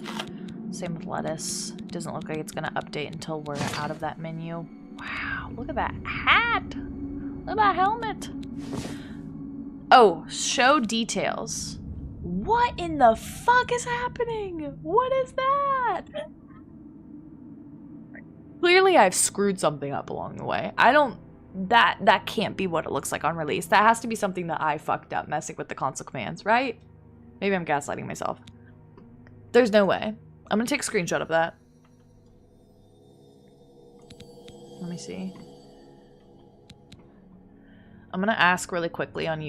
Same with lettuce. It doesn't look like it's going to update until we're out of that menu. Wow, look at that hat! Look at that helmet! Oh, show details. What in the fuck is happening? What is that? Clearly I've screwed something up along the way. I don't... That can't be what it looks like on release. That has to be something that I fucked up messing with the console commands, right? Maybe I'm gaslighting myself. There's no way. I'm gonna take a screenshot of that. Let me see. I'm gonna ask really quickly on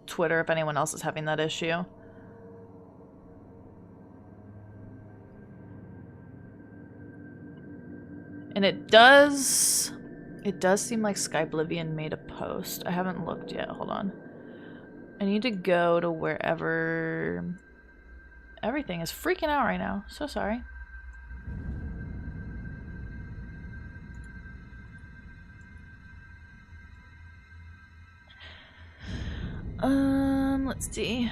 Twitter if anyone else is having that issue. And it does seem like Oblivion made a post. I haven't looked yet. Hold on. I need to go to wherever everything is freaking out right now. So sorry. Let's see.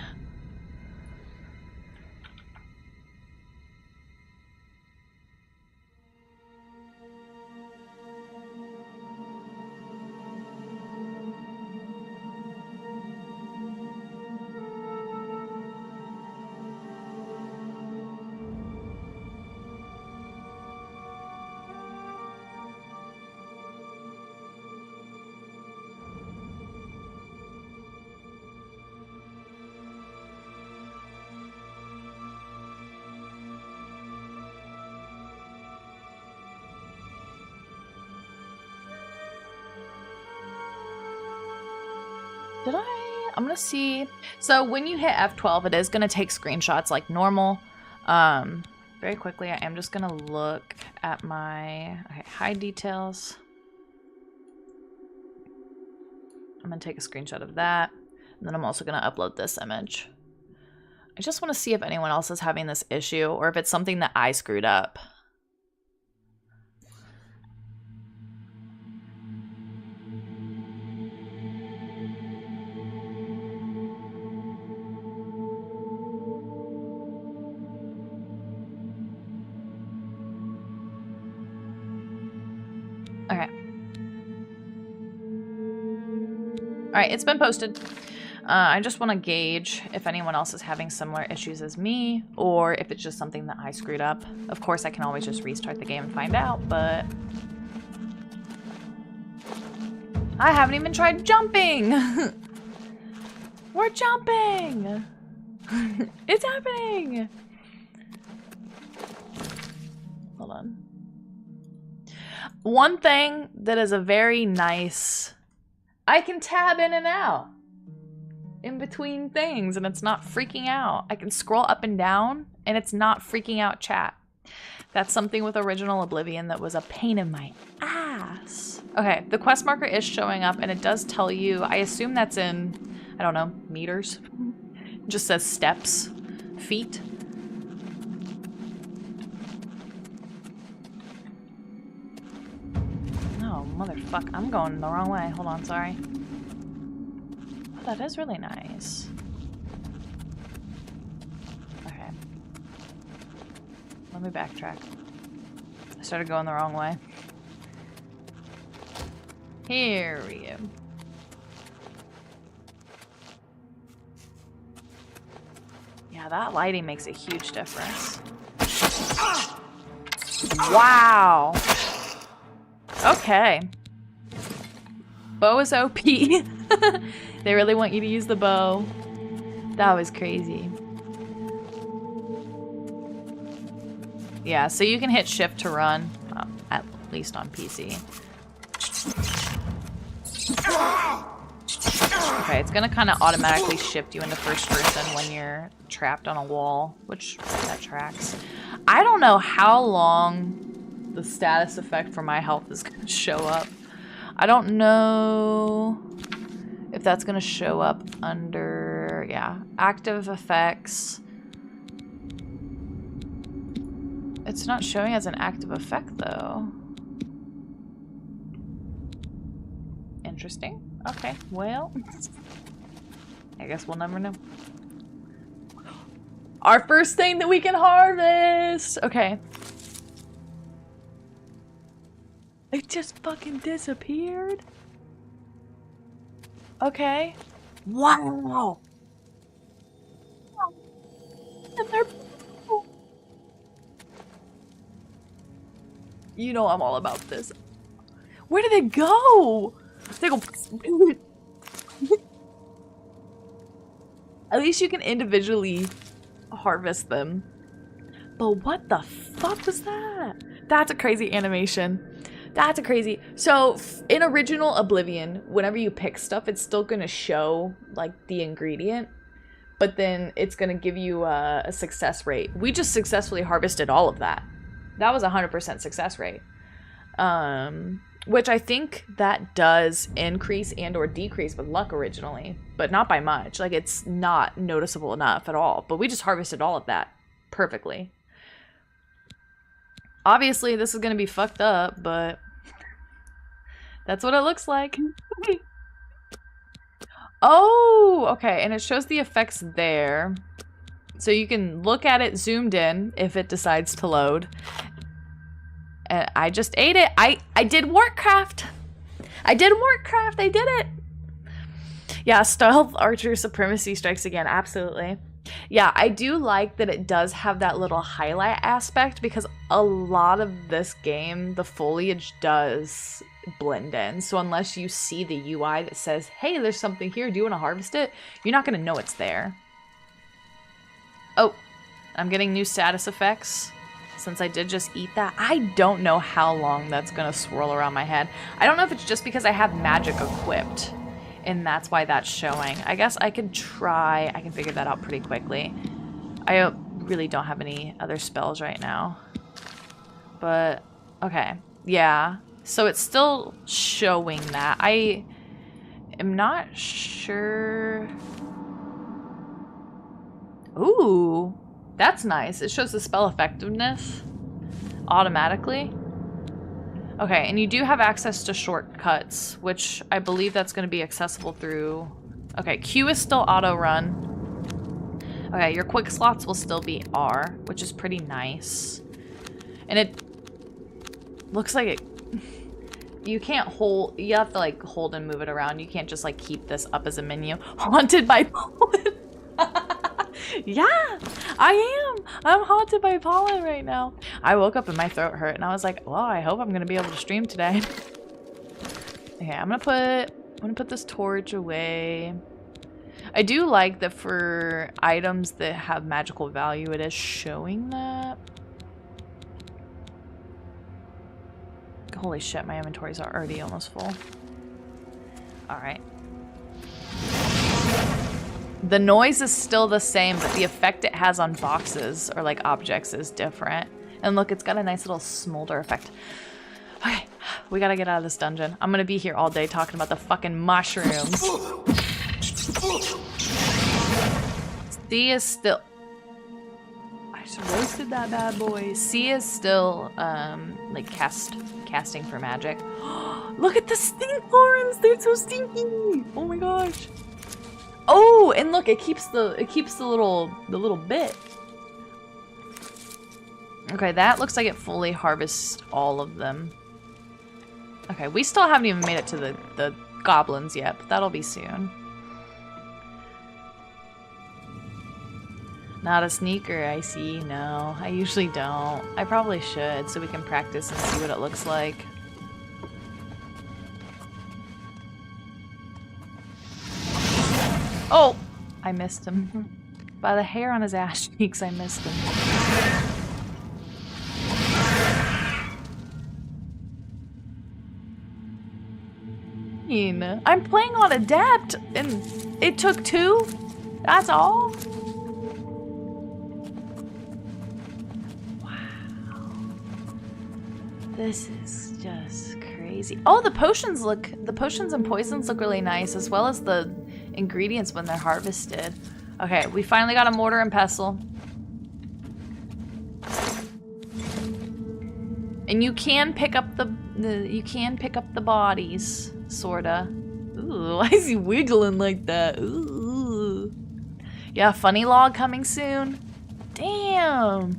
Did I? I'm gonna see. So when you hit F12, it is gonna take screenshots like normal. Very quickly, I am just gonna look at my hide details. I'm gonna take a screenshot of that, and then I'm also gonna upload this image. I just want to see if anyone else is having this issue or if it's something that I screwed up. Okay. Alright, it's been posted. I just want to gauge if anyone else is having similar issues as me, or if it's just something that I screwed up. Of course, I can always just restart the game and find out, but... I haven't even tried jumping! We're jumping! It's happening! Hold on. One thing that is a very nice... I can tab in and out in between things and it's not freaking out. I can scroll up and down and it's not freaking out chat. That's something with original Oblivion that was a pain in my ass. Okay, the quest marker is showing up and it does tell you, I assume that's in, I don't know, meters. It just says steps, feet. Oh, motherfuck. I'm going the wrong way. Hold on, sorry. Oh, that is really nice. Okay. Let me backtrack. I started going the wrong way. Here we go. Yeah, that lighting makes a huge difference. Wow. Okay. Bow is OP. They really want you to use the bow. That was crazy. Yeah, so you can hit shift to run, at least on PC. Okay, it's gonna kind of automatically shift you into first person when you're trapped on a wall, which that tracks. I don't know how long the status effect for my health is gonna show up. I don't know if that's gonna show up under, yeah, active effects. It's not showing as an active effect though. Interesting. Okay, well, I guess we'll never know. Our first thing that we can harvest! Okay. It just fucking disappeared? Okay. Wow! And they're... You know I'm all about this. Where did they go? They go... At least you can individually harvest them. But what the fuck was that? That's a crazy animation. That's a crazy... So, in original Oblivion, whenever you pick stuff, it's still gonna show, like, the ingredient. But then it's gonna give you a success rate. We just successfully harvested all of that. That was 100% success rate. Which I think that does increase and or decrease with luck originally, but not by much. Like, it's not noticeable enough at all, but we just harvested all of that perfectly. Obviously, this is going to be fucked up, but that's what it looks like. Oh, okay, and it shows the effects there. So you can look at it zoomed in if it decides to load. And I just ate it. I did Warcraft. I did Warcraft. I did it. Yeah, stealth archer supremacy strikes again. Absolutely. Yeah, I do like that it does have that little highlight aspect because a lot of this game, the foliage does blend in. So unless you see the UI that says, hey, there's something here. Do you want to harvest it? You're not going to know it's there. Oh, I'm getting new status effects. Since I did just eat that, I don't know how long that's gonna swirl around my head. I don't know if it's just because I have magic equipped and that's why that's showing. I guess I could try, I can figure that out pretty quickly. I really don't have any other spells right now. But, okay, yeah. So it's still showing that. I am not sure. Ooh. That's nice. It shows the spell effectiveness automatically. Okay, and you do have access to shortcuts, which I believe that's going to be accessible through... Okay, Q is still auto run. Okay, your quick slots will still be R, which is pretty nice. And it looks like it... You can't hold... You have to, like, hold and move it around. You can't just, like, keep this up as a menu. Haunted by pollen. Yeah, I am. I'm haunted by pollen right now. I woke up and my throat hurt and I was like, well, I hope I'm gonna be able to stream today. Okay, I'm gonna put this torch away. I do like that for items that have magical value, it is showing that. Holy shit, my inventories are already almost full. Alright. The noise is still the same, but the effect it has on boxes or like objects is different. And look, it's got a nice little smolder effect. Okay, we gotta get out of this dungeon. I'm gonna be here all day talking about the fucking mushrooms. C is still... I Just roasted that bad boy. C is still, like, casting for magic. Look at the stink horns! They're so stinky! Oh my gosh. Oh, and look, it keeps the little bit. Okay, that looks like it fully harvests all of them. Okay, we still haven't even made it to the goblins yet, but that'll be soon. Not a sneaker, I see. No, I usually don't. I probably should, so we can practice and see what it looks like. Oh! I missed him. By the hair on his ass cheeks, I missed him. I'm playing on Adept, and it took 2? That's all? Wow. This is just crazy. Oh, the potions and poisons look really nice, as well as the ingredients when they're harvested. Okay, we finally got a mortar and pestle. And you can pick up the bodies, sorta. Ooh, why is he wiggling like that? Ooh. Yeah, funny log coming soon. Damn.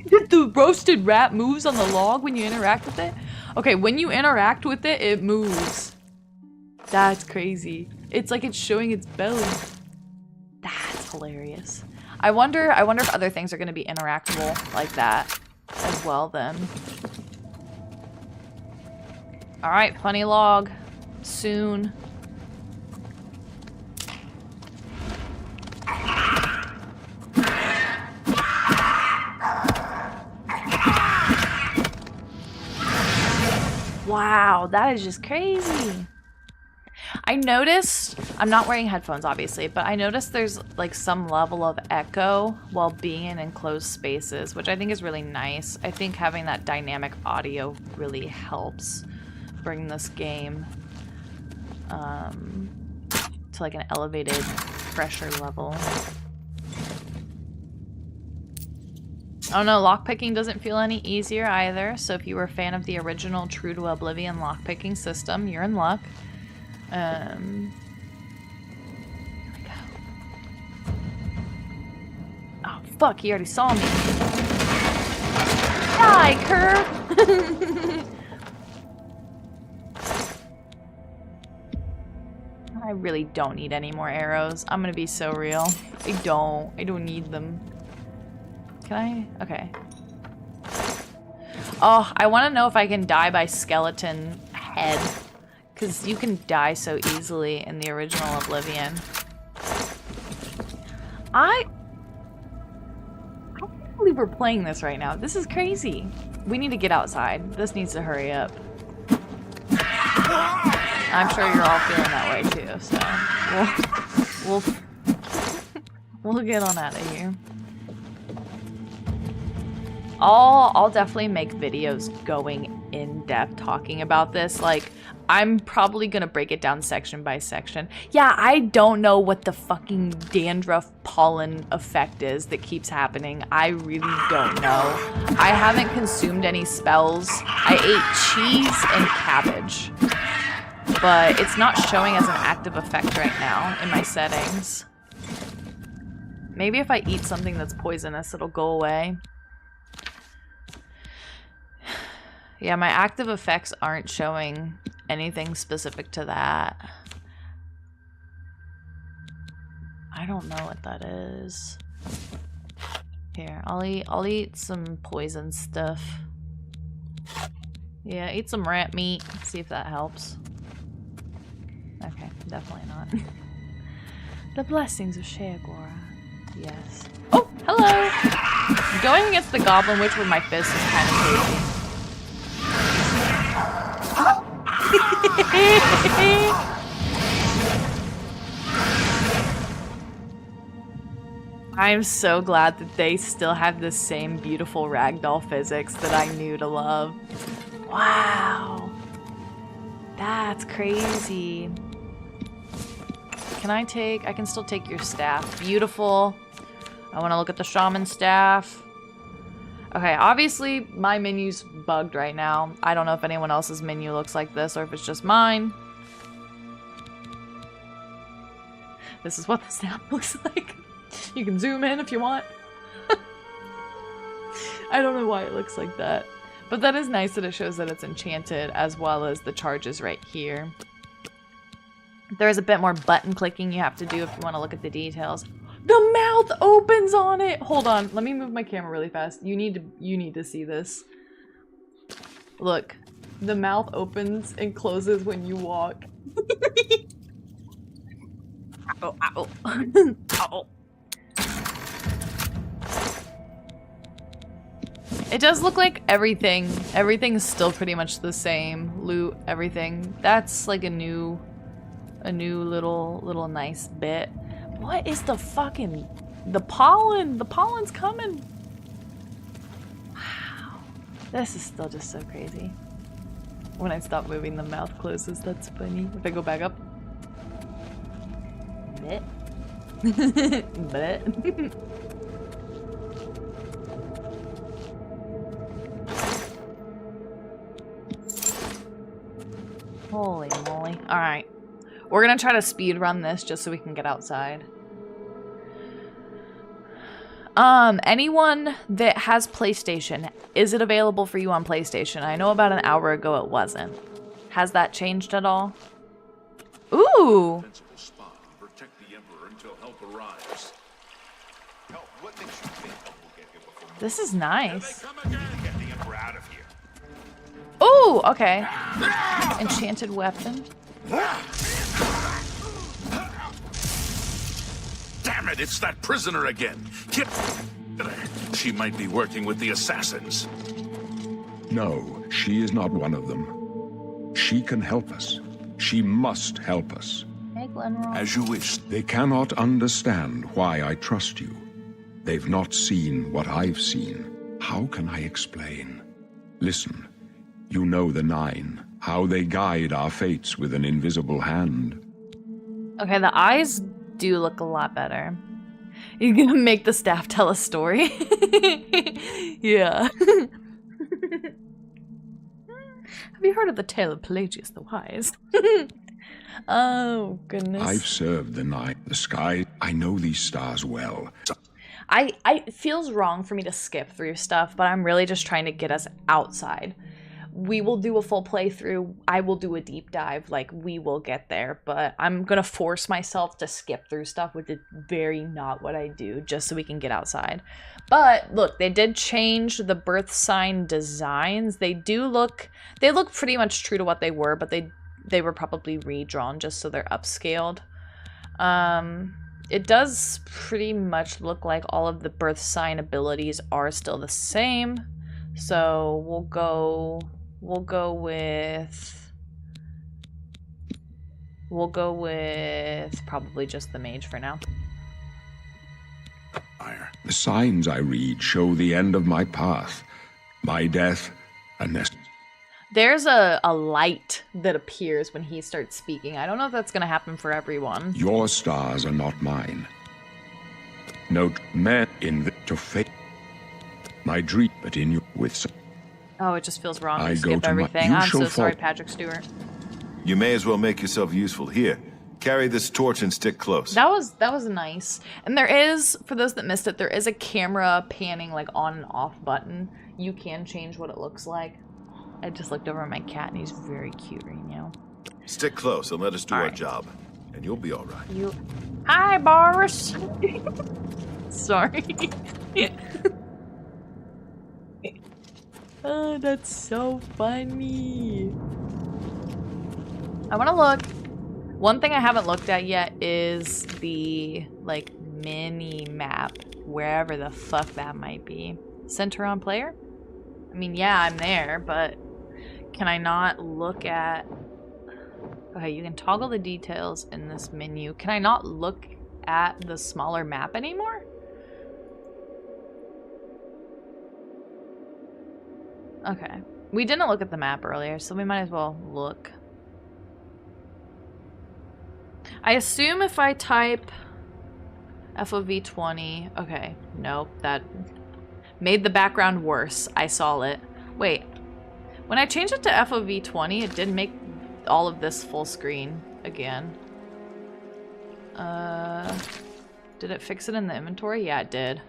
Did the roasted rat moves on the log when you interact with it? Okay, when you interact with it, it moves. That's crazy. It's like it's showing its belly. That's hilarious. I wonder if other things are gonna be interactable like that as well then. Alright, funny log. Soon. Wow, that is just crazy. I noticed, I'm not wearing headphones obviously, but I noticed there's like some level of echo while being in enclosed spaces, which I think is really nice. I think having that dynamic audio really helps bring this game to like an elevated pressure level. Oh no, lockpicking doesn't feel any easier either, so if you were a fan of the original True to Oblivion lockpicking system, you're in luck. Here we go. Oh fuck, he already saw me. Die, Kerr! I really don't need any more arrows. I'm gonna be so real. I don't need them. Can I? Okay. Oh, I want to know if I can die by skeleton head. Because you can die so easily in the original Oblivion. I can't believe we're playing this right now. This is crazy. We need to get outside. This needs to hurry up. I'm sure you're all feeling that way too, so we'll get on out of here. I'll definitely make videos going in depth talking about this. Like, I'm probably gonna break it down section by section. Yeah, I don't know what the fucking dandruff pollen effect is that keeps happening. I really don't know. I haven't consumed any spells. I ate cheese and cabbage, but it's not showing as an active effect right now in my settings. Maybe if I eat something that's poisonous, it'll go away. Yeah, my active effects aren't showing anything specific to that. I don't know what that is. Here, I'll eat some poison stuff. Yeah, eat some rat meat. See if that helps. Okay, definitely not. The blessings of Sheagora. Yes. Oh, hello! Going against the Goblin Witch with my fist is kind of crazy. I'm so glad that they still have the same beautiful ragdoll physics that I knew to love. Wow. That's crazy. I can still take your staff. Beautiful. I want to look at the shaman staff. Okay, obviously my menu's bugged right now. I don't know if anyone else's menu looks like this or if it's just mine. This is what the snap looks like. You can zoom in if you want. I don't know why it looks like that. But that is nice that it shows that it's enchanted as well as the charges right here. There is a bit more button clicking you have to do if you want to look at the details. The mouth opens on it! Hold on, let me move my camera really fast. You need to see this. Look, the mouth opens and closes when you walk. Ow, ow. Ow. It does look like everything's still pretty much the same. Loot, everything. That's like a new little nice bit. What is the fucking... The pollen! The pollen's coming! Wow. This is still just so crazy. When I stop moving, the mouth closes. That's funny. If I go back up. Bleh. Bleh. Holy moly. Alright. We're gonna try to speed run this just so we can get outside. Anyone that has PlayStation, is it available for you on PlayStation? I know about an hour ago it wasn't. Has that changed at all? Ooh! Protect the Emperor until help arrives. What makes you think we'll get here before This is nice. Come again. get the Emperor out of here? Ooh, okay. Enchanted weapon. Damn it, it's that prisoner again. She might be working with the assassins. No, she is not one of them. She can help us. She must help us. Hey, Glenroy. As you wish. They cannot understand why I trust you. They've not seen what I've seen. How can I explain? Listen, you know the Nine, how they guide our fates with an invisible hand. Okay, the eyes do look a lot better. You're gonna make the staff tell a story? Yeah. Have you heard of the tale of Pelagius the Wise? Oh, goodness. I've served the night, the sky. I know these stars well. It feels wrong for me to skip through stuff, but I'm really just trying to get us outside. We will do a full playthrough. I will do a deep dive. Like, we will get there, but I'm gonna force myself to skip through stuff, which is very not what I do, just so we can get outside. But look, they did change the birth sign designs. They look pretty much true to what they were, but they were probably redrawn just so they're upscaled. It does pretty much look like all of the birth sign abilities are still the same. So we'll go with probably just the mage for now. The signs I read show the end of my path, my death, and this. There's a light that appears when he starts speaking. I don't know if that's going to happen for everyone. Your stars are not mine. Note, man in the to fate. My dream, but in you with some. Oh, it just feels wrong I to go skip to my everything. I'm so usual sorry, fault. Patrick Stewart. You may as well make yourself useful. Here, carry this torch and stick close. That was nice. And there is, for those that missed it, there is a camera panning like on and off button. You can change what it looks like. I just looked over at my cat and he's very cute right now. Stick close and let us do All our right. job, and you'll be all right. Hi, Boris. Sorry. Oh, that's so funny. I want to look. One thing I haven't looked at yet is the like mini map, wherever the fuck that might be. Center on player? I mean, yeah, I'm there, but can I not look at... Okay, you can toggle the details in this menu. Can I not look at the smaller map anymore? Okay. We didn't look at the map earlier, so we might as well look. I assume if I type FOV 20. Okay, nope, that made the background worse. I saw it. Wait, when I changed it to FOV 20, it did make all of this full screen again. Did it fix it in the inventory? Yeah, it did.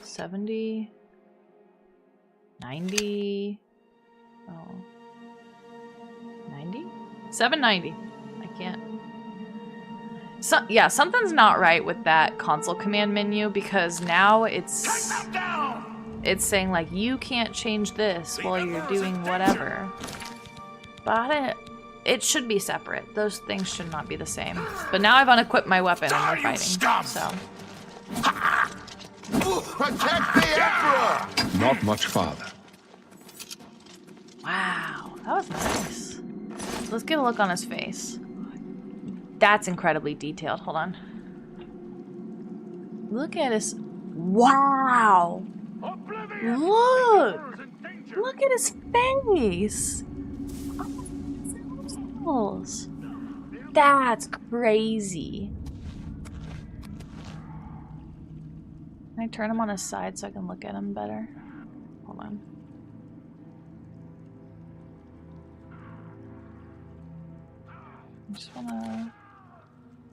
70, 90, oh, 90? 790. I can't. So, yeah, something's not right with that console command menu because now it's saying like you can't change this while you're doing whatever. But it should be separate. Those things should not be the same. But now I've unequipped my weapon and we're fighting. So. Protect the Emperor! Not much farther. Wow, that was nice. Let's get a look on his face. That's incredibly detailed. Hold on. Look at his... Wow! Look! Look at his face! That's crazy. Can I turn him on his side so I can look at him better? Hold on.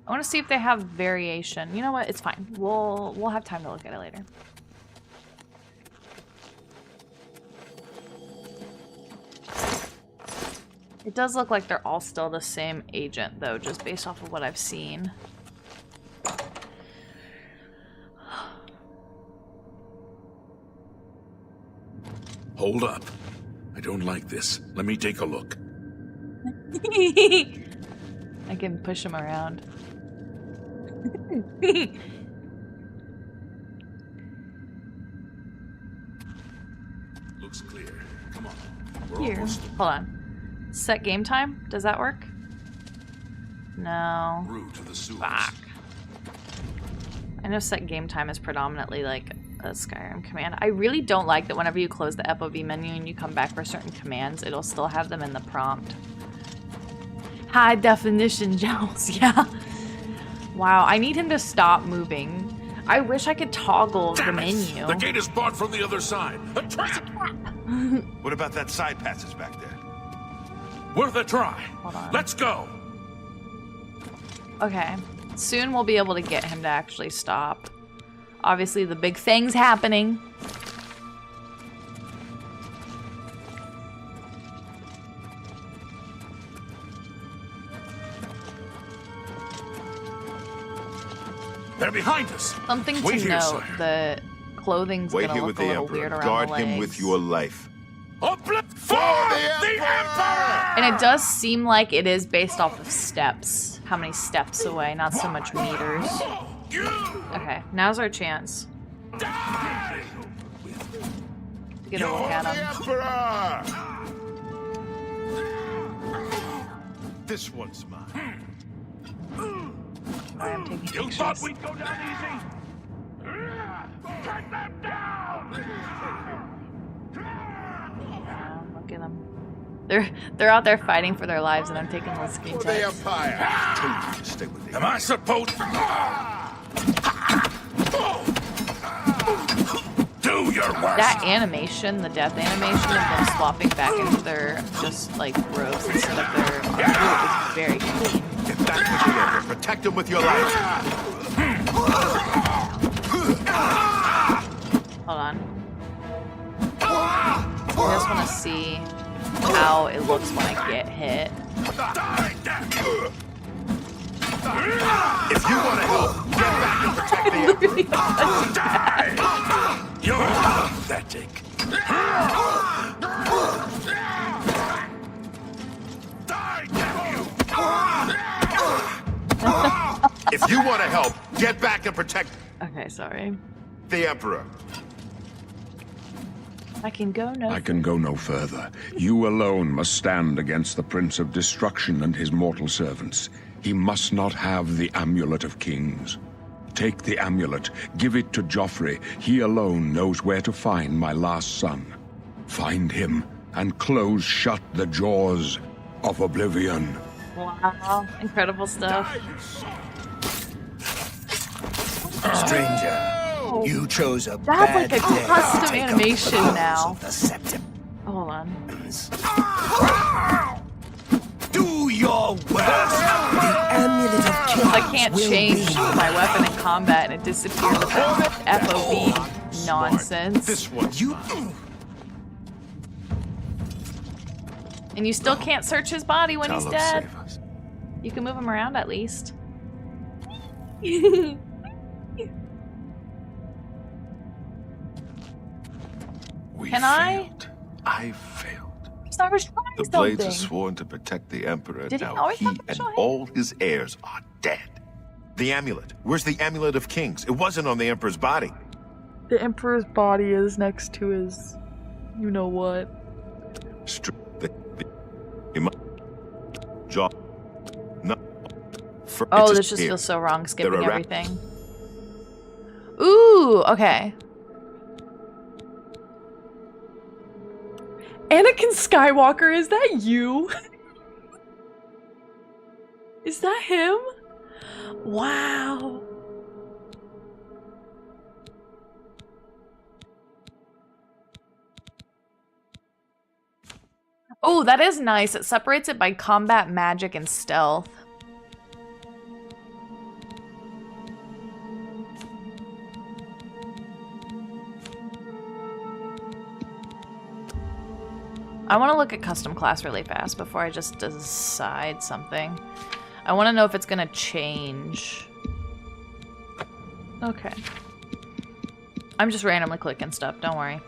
I want to see if they have variation. You know what? It's fine. We'll have time to look at it later. It does look like they're all still the same agent, though, just based off of what I've seen. Hold up. I don't like this. Let me take a look. I can push him around. Looks clear. Come on. We're Here. almost Hold on. Set game time? Does that work? No. through to the sewers. Fuck. I know set game time is predominantly like a Skyrim command. I really don't like that whenever you close the FOV menu and you come back for certain commands, it'll still have them in the prompt. High definition gels, yeah. Wow, I need him to stop moving. I wish I could toggle the menu. The gate is barred from the other side. A trap! What about that side passage back there? Worth a try. Hold on. Let's go. Okay. Soon we'll be able to get him to actually stop. Obviously the big thing's happening. They're behind us. Something Wait to here, note, sire. the clothing's Wait gonna here look with a the little Emperor. weird around Guard the him legs. with your life. For the Emperor! And it does seem like it is based off of steps. How many steps away, not so much meters. Okay, now's our chance. To get a look at him. Emperor! This one's mine. Sorry, I'm taking You pictures. thought we'd go down easy? Take them down! Yeah, look at them. They're out there fighting for their lives, and I'm taking little screen For the shots. Empire. I told you to stay with the Am I supposed do your worst? That animation, the death animation of them swapping back into their just like robes instead of their armor is very clean. Get back with the Emperor. Protect him with your life. Hold on. I just want to see how it looks when I get hit. If you want to help, get back and protect the Emperor. You're pathetic. If you want to help, get back and protect Okay, sorry. the Emperor. I can go no. I can go no further. You alone must stand against the Prince of Destruction and his mortal servants. He must not have the Amulet of Kings. Take the amulet, give it to Joffrey. He alone knows where to find my last son. Find him and close shut the jaws of Oblivion. Wow, incredible stuff. Stranger, you chose a That's bad like a day to custom take up animation the cause now. of the Septim. Hold on. Do your worst. The amulet of kings I can't will change be my weapon in combat and it disappears with that FOV nonsense. This one's You. And you still can't search his body when he's Talos, dead. save us. You can move him around at least. We Can I? failed. I failed. He's always trying The something. Blades are sworn to protect the Emperor. Did he Now always he have and special all his heirs are dead. The amulet. Where's the amulet of kings? It wasn't on the Emperor's body. The Emperor's body is next to his... You know what? Jaw. No. Oh, this just feels so wrong, skipping They're a everything. Ooh, okay. Anakin Skywalker, is that you? Is that him? Wow. Oh, that is nice. It separates it by combat, magic, and stealth. I want to look at custom class really fast before I just decide something. I want to know if it's going to change. Okay. I'm just randomly clicking stuff, don't worry.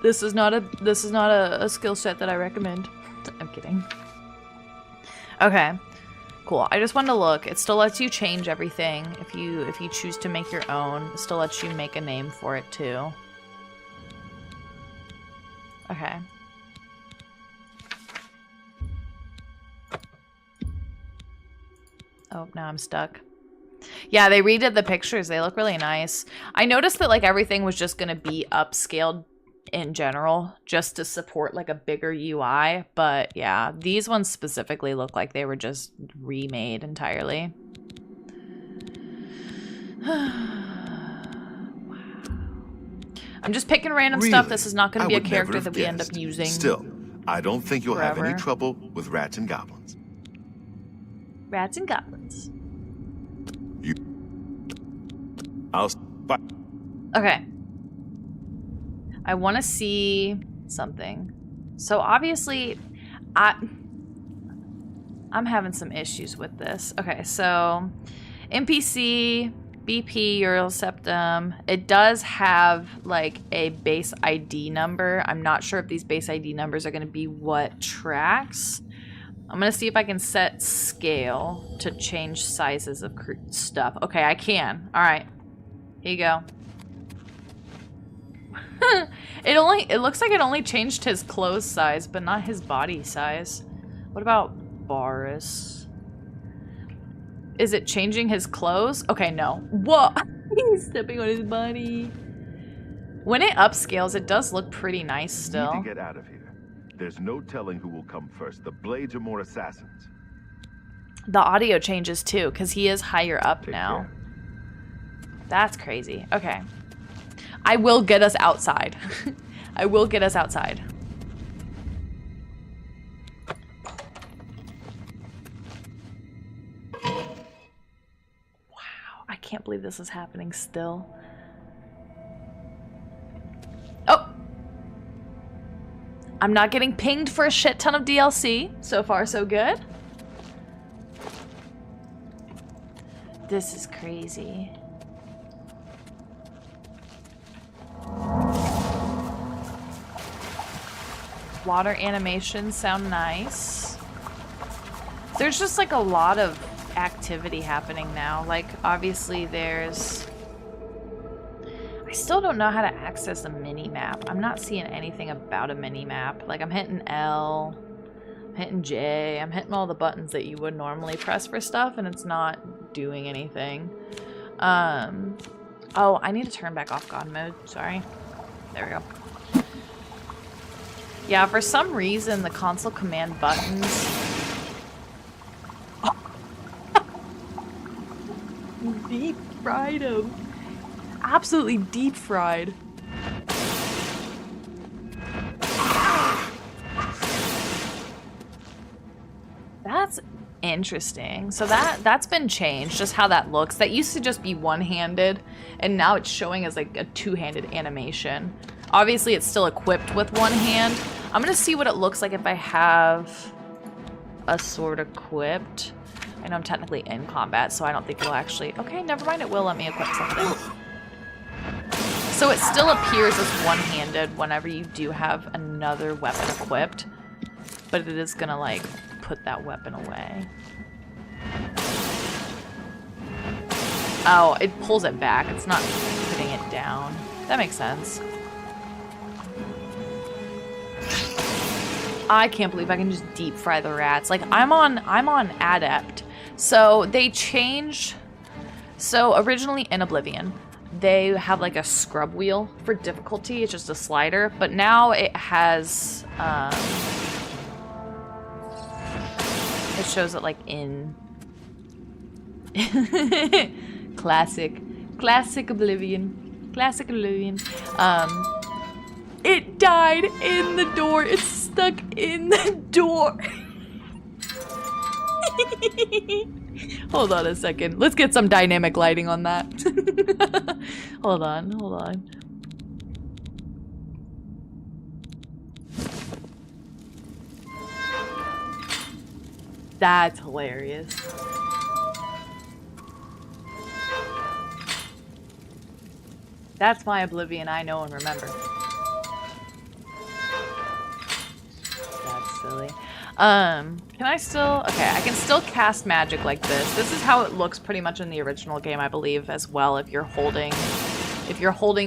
This is not a skill set that I recommend. I'm kidding. Okay. Cool. I just wanted to look. It still lets you change everything if you choose to make your own. It still lets you make a name for it too. Okay. Oh, now I'm stuck. Yeah, they redid the pictures. They look really nice. I noticed that like everything was just gonna be upscaled in general just to support like a bigger UI, but yeah, these ones specifically look like they were just remade entirely. Wow. I'm just picking random stuff. This is not going to be a character that we end up using. Still, I don't think you'll have any forever. trouble with rats and goblins. Rats and goblins. But Okay. I want to see something. So obviously, I'm having some issues with this. Okay, so NPC, BP, Ural Septum. It does have like a base ID number. I'm not sure if these base ID numbers are going to be what tracks. I'm going to see if I can set scale to change sizes of stuff. Okay, I can. All right. Here you go. It looks like it only changed his clothes size, but not his body size. What about Boris? Is it changing his clothes? Okay, no. Whoa! He's stepping on his body. When it upscales, it does look pretty nice still. Need to get out of here. There's no telling who will come first. The Blades are more assassins. The audio changes too, because he is higher up Take now. care. That's crazy. Okay. I will get us outside. I will get us outside. Wow, I can't believe this is happening still. Oh! I'm not getting pinged for a shit ton of DLC. So far, so good. This is crazy. Water animations sound nice. There's just like a lot of activity happening now. Like obviously there's... I still don't know how to access a mini-map. I'm not seeing anything about a mini-map. Like I'm hitting L, I'm hitting J, I'm hitting all the buttons that you would normally press for stuff and it's not doing anything. Oh, I need to turn back off God mode. Sorry. There we go. Yeah, for some reason, the console command buttons... Deep fried him. absolutely deep fried. That's interesting. So that's been changed, just how that looks. That used to just be one-handed, and now it's showing as like a two-handed animation. Obviously, it's still equipped with one hand. I'm gonna see what it looks like if I have a sword equipped. I know I'm technically in combat, so I don't think it'll actually... Okay, never mind, it will let me equip something. So it still appears as one-handed whenever you do have another weapon equipped, but it is gonna, like, put that weapon away. Oh, it pulls it back. It's not putting it down. That makes sense. I can't believe I can just deep fry the rats. Like, I'm on Adept. So they changed. So originally in Oblivion, they have like a scrub wheel for difficulty. It's just a slider, but now it has it shows it like in classic Oblivion. It died in the door. It's stuck in the door. Hold on a second. Let's get some dynamic lighting on that. Hold on. That's hilarious. That's my Oblivion I know and remember. That's silly. Can I still... Okay, I can still cast magic like this. This is how it looks pretty much in the original game, I believe, as well, if you're holding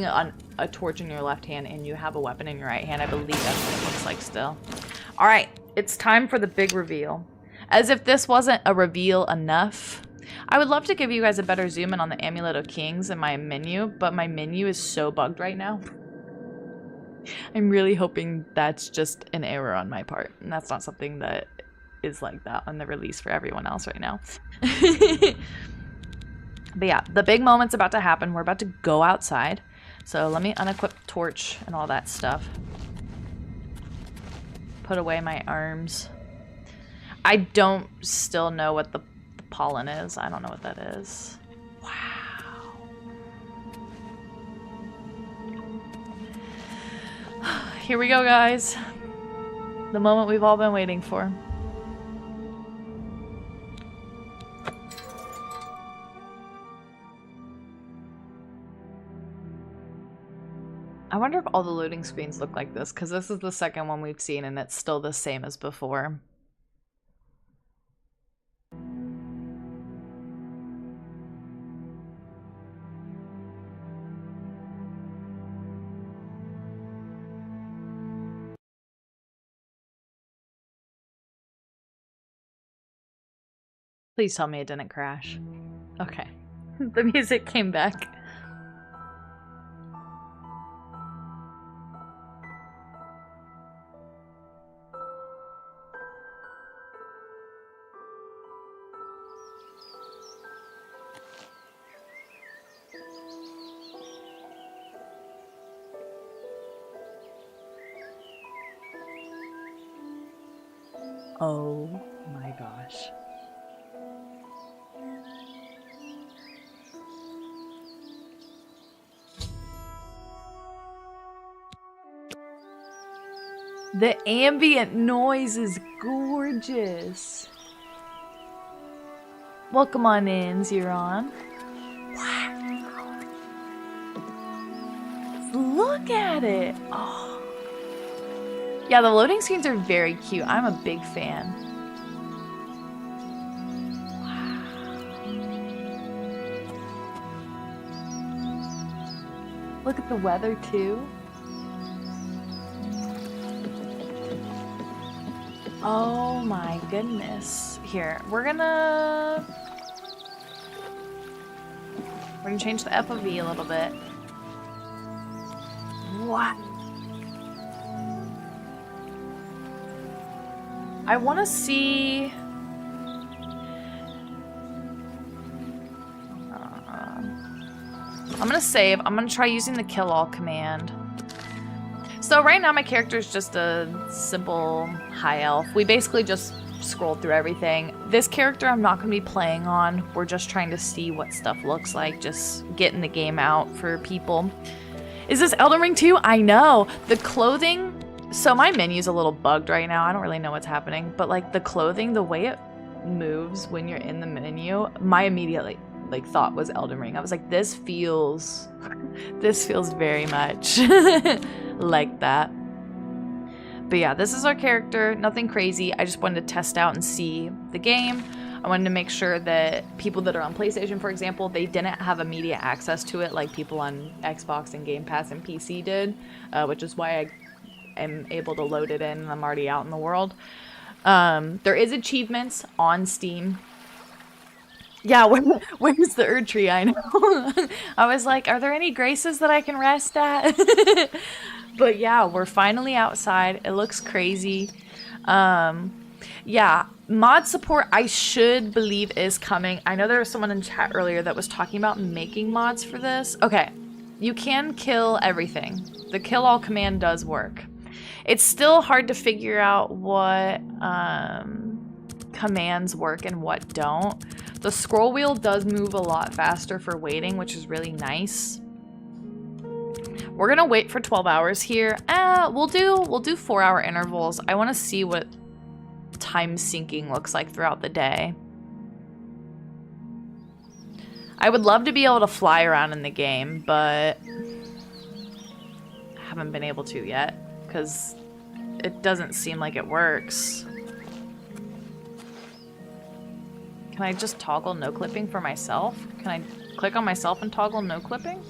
a torch in your left hand and you have a weapon in your right hand. I believe that's what it looks like still. Alright, it's time for the big reveal. As if this wasn't a reveal enough, I would love to give you guys a better zoom in on the Amulet of Kings in my menu, but my menu is so bugged right now. I'm really hoping that's just an error on my part, and that's not something that is like that on the release for everyone else right now. But yeah, the big moment's about to happen. We're about to go outside. So let me unequip torch and all that stuff. Put away my arms. I don't still know what the pollen is. I don't know what that is. Wow. Here we go, guys. The moment we've all been waiting for. I wonder if all the loading screens look like this, because this is the second one we've seen and it's still the same as before. Please tell me it didn't crash. Okay. The music came back. Oh my gosh. The ambient noise is gorgeous. Welcome on in, Xeron. Wow. Look at it. Oh. Yeah, the loading screens are very cute. I'm a big fan. Wow. Look at the weather too. Oh my goodness. Here, we're gonna change the FOV a little bit. What? I want to see... I'm gonna save. I'm gonna try using the kill all command. So right now my character is just a simple high elf. We basically just scrolled through everything. This character I'm not gonna be playing on. We're just trying to see what stuff looks like, just getting the game out for people. Is this Elden Ring 2? I know. The clothing, so my menu's a little bugged right now. I don't really know what's happening, but like the clothing, the way it moves when you're in the menu, my immediately like thought was Elden Ring. I was like, this feels very much like that. But yeah, this is our character, nothing crazy. I just wanted to test out and see the game. I wanted to make sure that people that are on PlayStation, for example, they didn't have immediate access to it like people on Xbox and Game Pass and PC did, which is why I am able to load it in and I'm already out in the world. There is achievements on Steam. Yeah, where's the Erd Tree? I know. I was like, are there any graces that I can rest at? But yeah, we're finally outside. It looks crazy. Yeah, mod support I should believe is coming. I know there was someone in chat earlier that was talking about making mods for this. Okay, you can kill everything. The kill all command does work. It's still hard to figure out what commands work and what don't. The scroll wheel does move a lot faster for waiting, which is really nice. We're gonna wait for 12 hours here. We'll do 4-hour intervals. I want to see what time syncing looks like throughout the day. I would love to be able to fly around in the game, but I haven't been able to yet because it doesn't seem like it works. Can I just toggle no clipping for myself? Can I click on myself and toggle no clipping?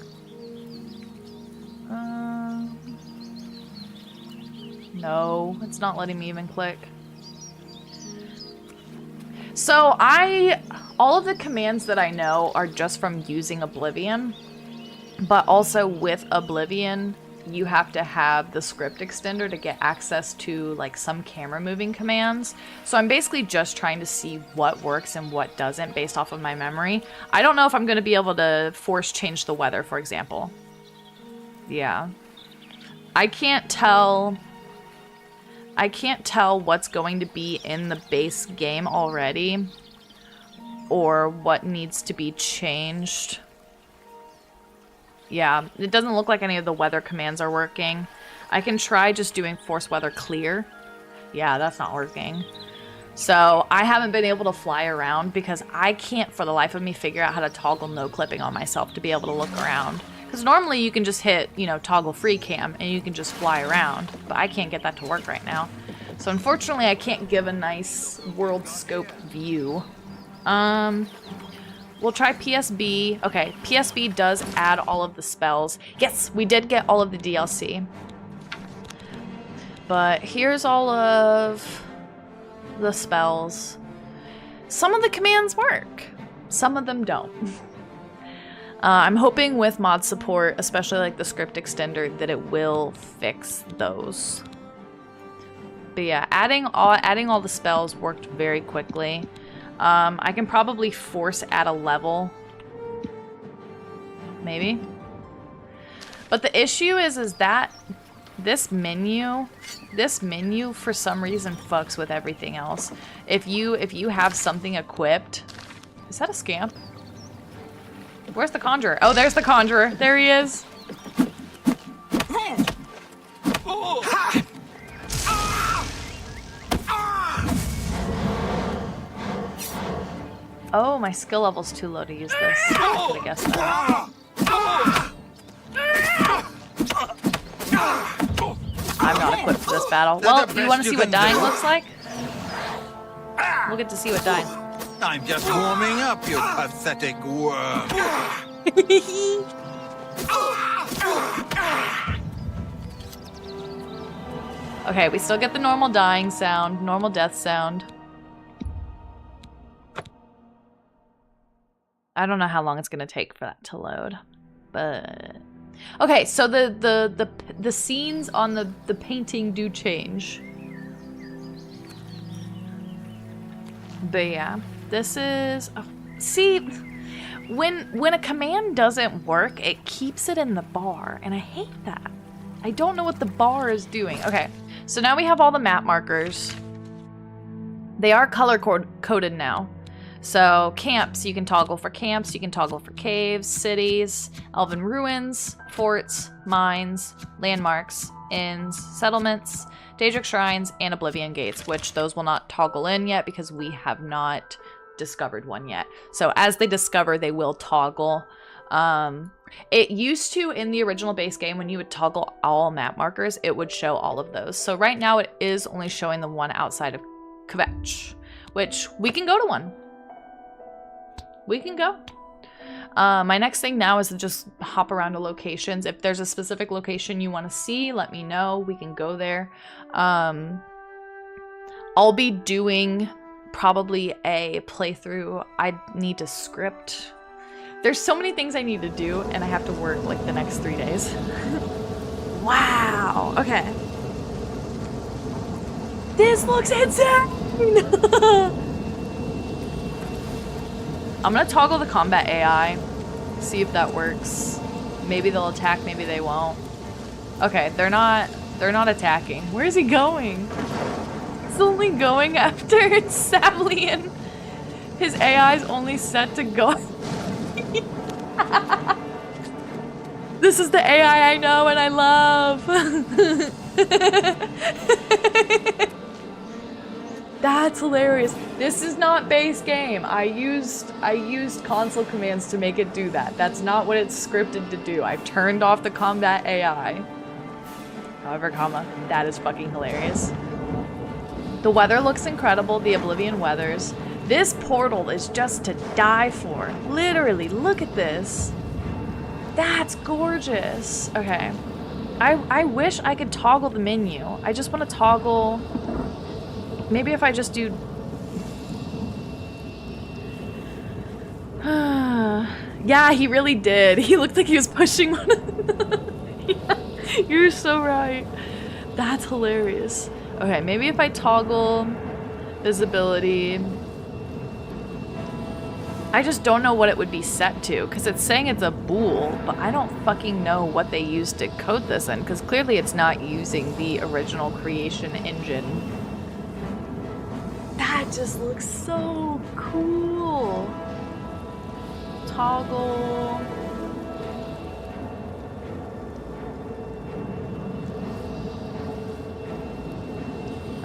No, it's not letting me even click. So all of the commands that I know are just from using Oblivion, but also with Oblivion, you have to have the script extender to get access to like some camera moving commands. So I'm basically just trying to see what works and what doesn't based off of my memory. I don't know if I'm going to be able to force change the weather, for example. Yeah. I can't tell what's going to be in the base game already or what needs to be changed. Yeah, it doesn't look like any of the weather commands are working. I can try just doing force weather clear. Yeah, that's not working. So I haven't been able to fly around because I can't for the life of me figure out how to toggle no clipping on myself to be able to look around. Because normally you can just hit, you know, toggle free cam and you can just fly around. But I can't get that to work right now. So unfortunately I can't give a nice world scope view. We'll try PSB. Okay, PSB does add all of the spells. Yes, we did get all of the DLC. But here's all of the spells. Some of the commands work. Some of them don't. I'm hoping with mod support, especially like the script extender, that it will fix those. But yeah, adding all the spells worked very quickly. I can probably force add a level. Maybe. But the issue is that this menu for some reason fucks with everything else. If you have something equipped, is that a scamp? Where's the conjurer? Oh, there's the conjurer. There he is. Oh, my skill level's too low to use this. I could have guessed that. I'm not equipped for this battle. Well, do you want to see what dying looks like? We'll get to see what dying. I'm just warming up, you pathetic worm. Okay, we still get the normal dying sound, normal death sound. I don't know how long it's gonna take for that to load, but okay. So the scenes on the painting do change, but yeah, this is see when a command doesn't work, it keeps it in the bar, and I hate that. I don't know what the bar is doing. Okay, so now we have all the map markers. They are color coded now. So camps, you can toggle for camps, you can toggle for caves, cities, elven ruins, forts, mines, landmarks, inns, settlements, Daedric shrines, and Oblivion gates, which those will not toggle in yet because we have not discovered one yet. So as they discover, they will toggle. It used to, in the original base game, when you would toggle all map markers, it would show all of those. So right now it is only showing the one outside of Kvatch, which we can go to one. We can go. My next thing now is to just hop around to locations. If there's a specific location you want to see, let me know. We can go there. I'll be doing probably a playthrough. I need to script. There's so many things I need to do, and I have to work like the next 3 days. Wow. Okay. This looks insane! I'm gonna toggle the combat AI, see if that works. Maybe they'll attack, maybe they won't. Okay, they're not attacking. Where is he going? He's only going after Sablian. His AI is only set to go. This is the AI I know and I love. That's hilarious. This is not base game. I used console commands to make it do that. That's not what it's scripted to do. I've turned off the combat AI. However, that is fucking hilarious. The weather looks incredible. The Oblivion weathers. This portal is just to die for. Literally, look at this. That's gorgeous. Okay. I wish I could toggle the menu. I just want to toggle... Maybe if I just do... Yeah, he really did. He looked like he was pushing one of them. Yeah, you're so right. That's hilarious. Okay, maybe if I toggle visibility... I just don't know what it would be set to, because it's saying it's a bool, but I don't fucking know what they used to code this in, because clearly it's not using the original creation engine. That just looks so cool. Toggle.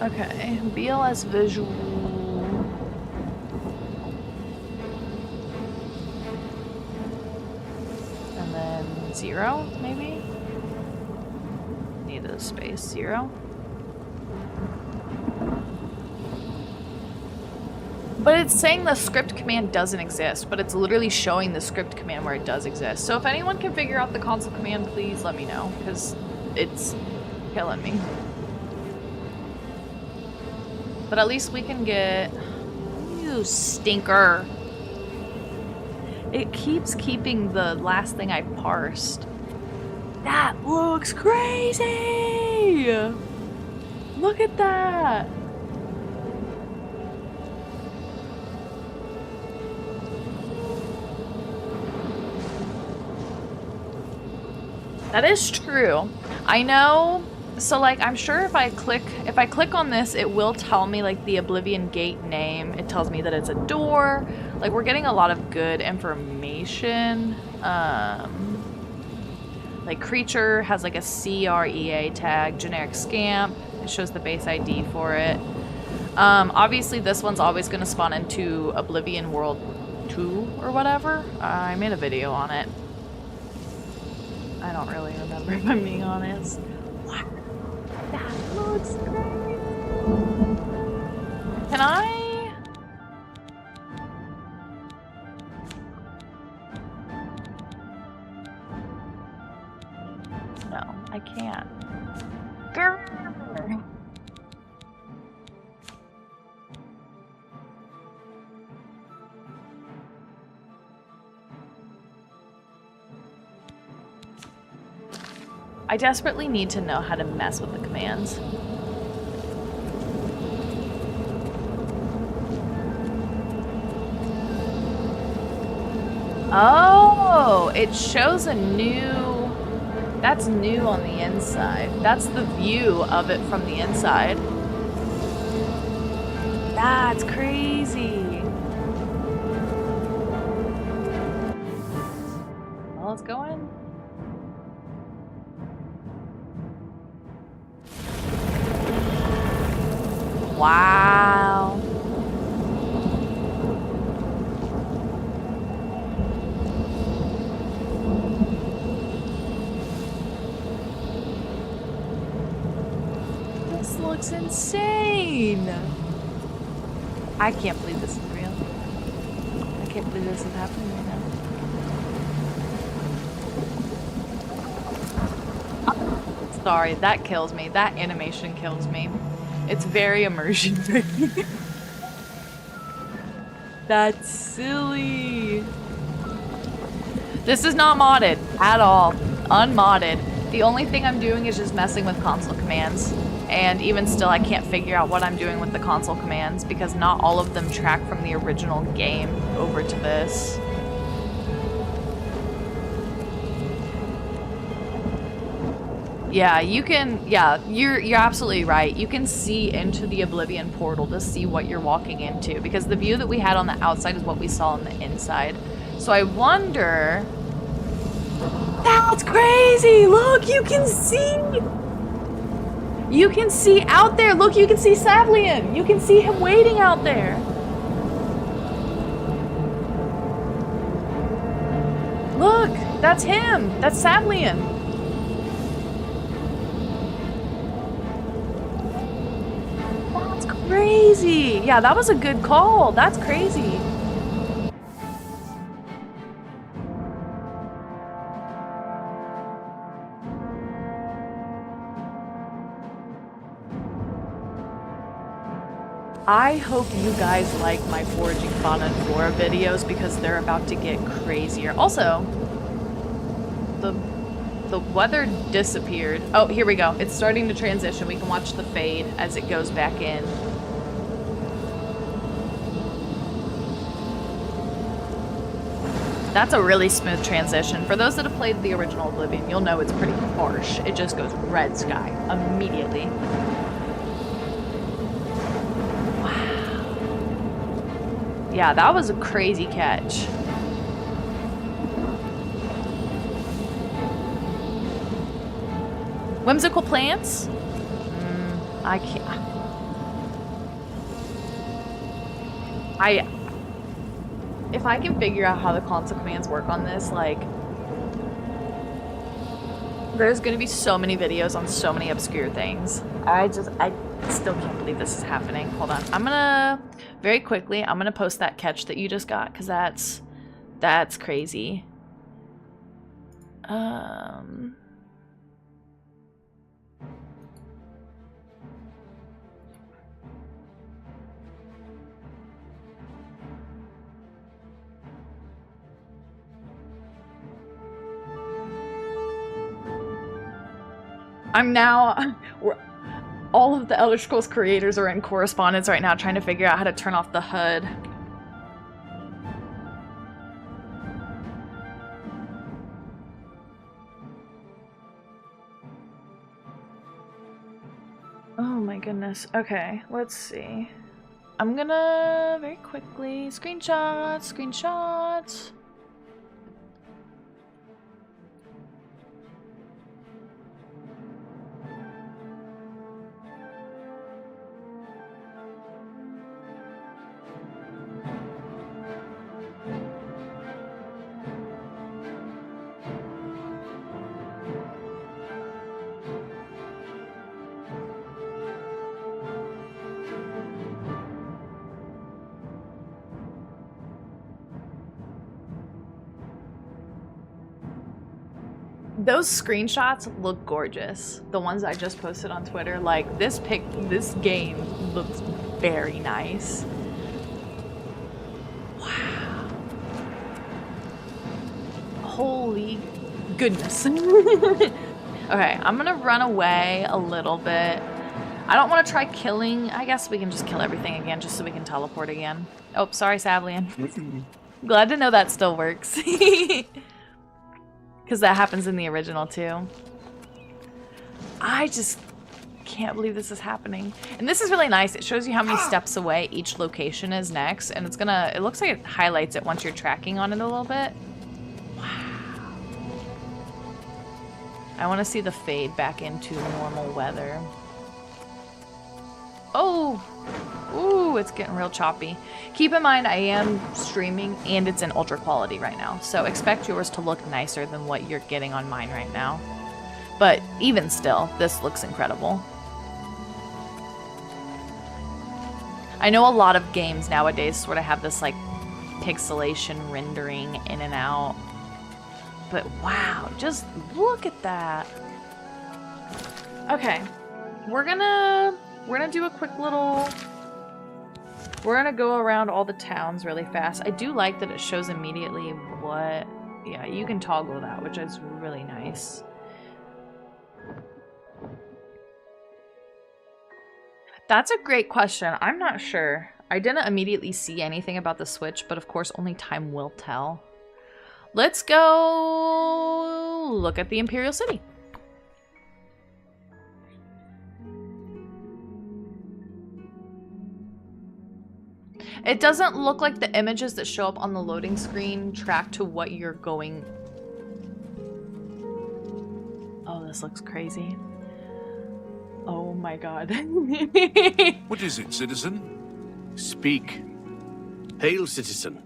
Okay, BLS visual. And then 0, maybe? Need a space 0. But it's saying the script command doesn't exist, but it's literally showing the script command where it does exist. So if anyone can figure out the console command, please let me know, because it's killing me. But at least we can get... You stinker. It keeps keeping the last thing I parsed. That looks crazy! Look at that! That is true. I know, so like I'm sure if I click on this, it will tell me like the Oblivion Gate name. It tells me that it's a door. Like we're getting a lot of good information. Like creature has like a CREA tag, generic scamp. It shows the base ID for it. Obviously this one's always gonna spawn into Oblivion World 2 or whatever. I made a video on it. I don't really remember if I'm being honest. Wow, that looks great. Can I? No, I can't. Grr. I desperately need to know how to mess with the commands. Oh, it shows a new... That's new on the inside. That's the view of it from the inside. That's crazy. Well, let's go in. Wow. This looks insane. I can't believe this is real. I can't believe this is happening right now. Sorry, that kills me. That animation kills me. It's very immersion. That's silly. This is not modded at all. Unmodded. The only thing I'm doing is just messing with console commands. And even still, I can't figure out what I'm doing with the console commands because not all of them track from the original game over to this. Yeah, you can, yeah, you're absolutely right. You can see into the Oblivion portal to see what you're walking into because the view that we had on the outside is what we saw on the inside. So I wonder... That's crazy! Look, you can see! You can see out there! Look, you can see Savlian! You can see him waiting out there! Look! That's him! That's Savlian! That's crazy! Yeah, that was a good call! That's crazy! I hope you guys like my Foraging Fauna and Flora videos because they're about to get crazier. Also, the weather disappeared. Oh, here we go. It's starting to transition. We can watch the fade as it goes back in. That's a really smooth transition. For those that have played the original Oblivion, you'll know it's pretty harsh. It just goes red sky immediately. Yeah, that was a crazy catch. Whimsical plants? I can't. If I can figure out how the console commands work on this, like, there's gonna be so many videos on so many obscure things. I still can't believe this is happening. Hold on. I'm gonna, very quickly, I'm gonna post that catch that you just got, because that's crazy. I'm now, all of the Elder Scrolls creators are in correspondence right now trying to figure out how to turn off the HUD. Oh my goodness. Okay, let's see. I'm gonna very quickly screenshots. Those screenshots look gorgeous. The ones I just posted on Twitter, like this game looks very nice. Wow. Holy goodness. Okay, I'm gonna run away a little bit. I don't want to try killing. I guess we can just kill everything again just so we can teleport again. Oh, sorry, Savlian. Glad to know that still works. Because that happens in the original too. I just can't believe this is happening. And this is really nice. It shows you how many steps away each location is next. And it looks like it highlights it once you're tracking on it a little bit. Wow. I want to see the fade back into normal weather. Oh! Ooh, it's getting real choppy. Keep in mind, I am streaming and it's in ultra quality right now. So expect yours to look nicer than what you're getting on mine right now. But even still, this looks incredible. I know a lot of games nowadays sort of have this like pixelation rendering in and out. But wow, just look at that. Okay, we're gonna do a quick little... We're gonna go around all the towns really fast. I do like that it shows immediately what... Yeah, you can toggle that, which is really nice. That's a great question. I'm not sure. I didn't immediately see anything about the Switch, but of course only time will tell. Let's go look at the Imperial City. It doesn't look like the images that show up on the loading screen track to what you're going... Oh, this looks crazy. Oh my god. What is it, citizen? Speak. Hail, citizen.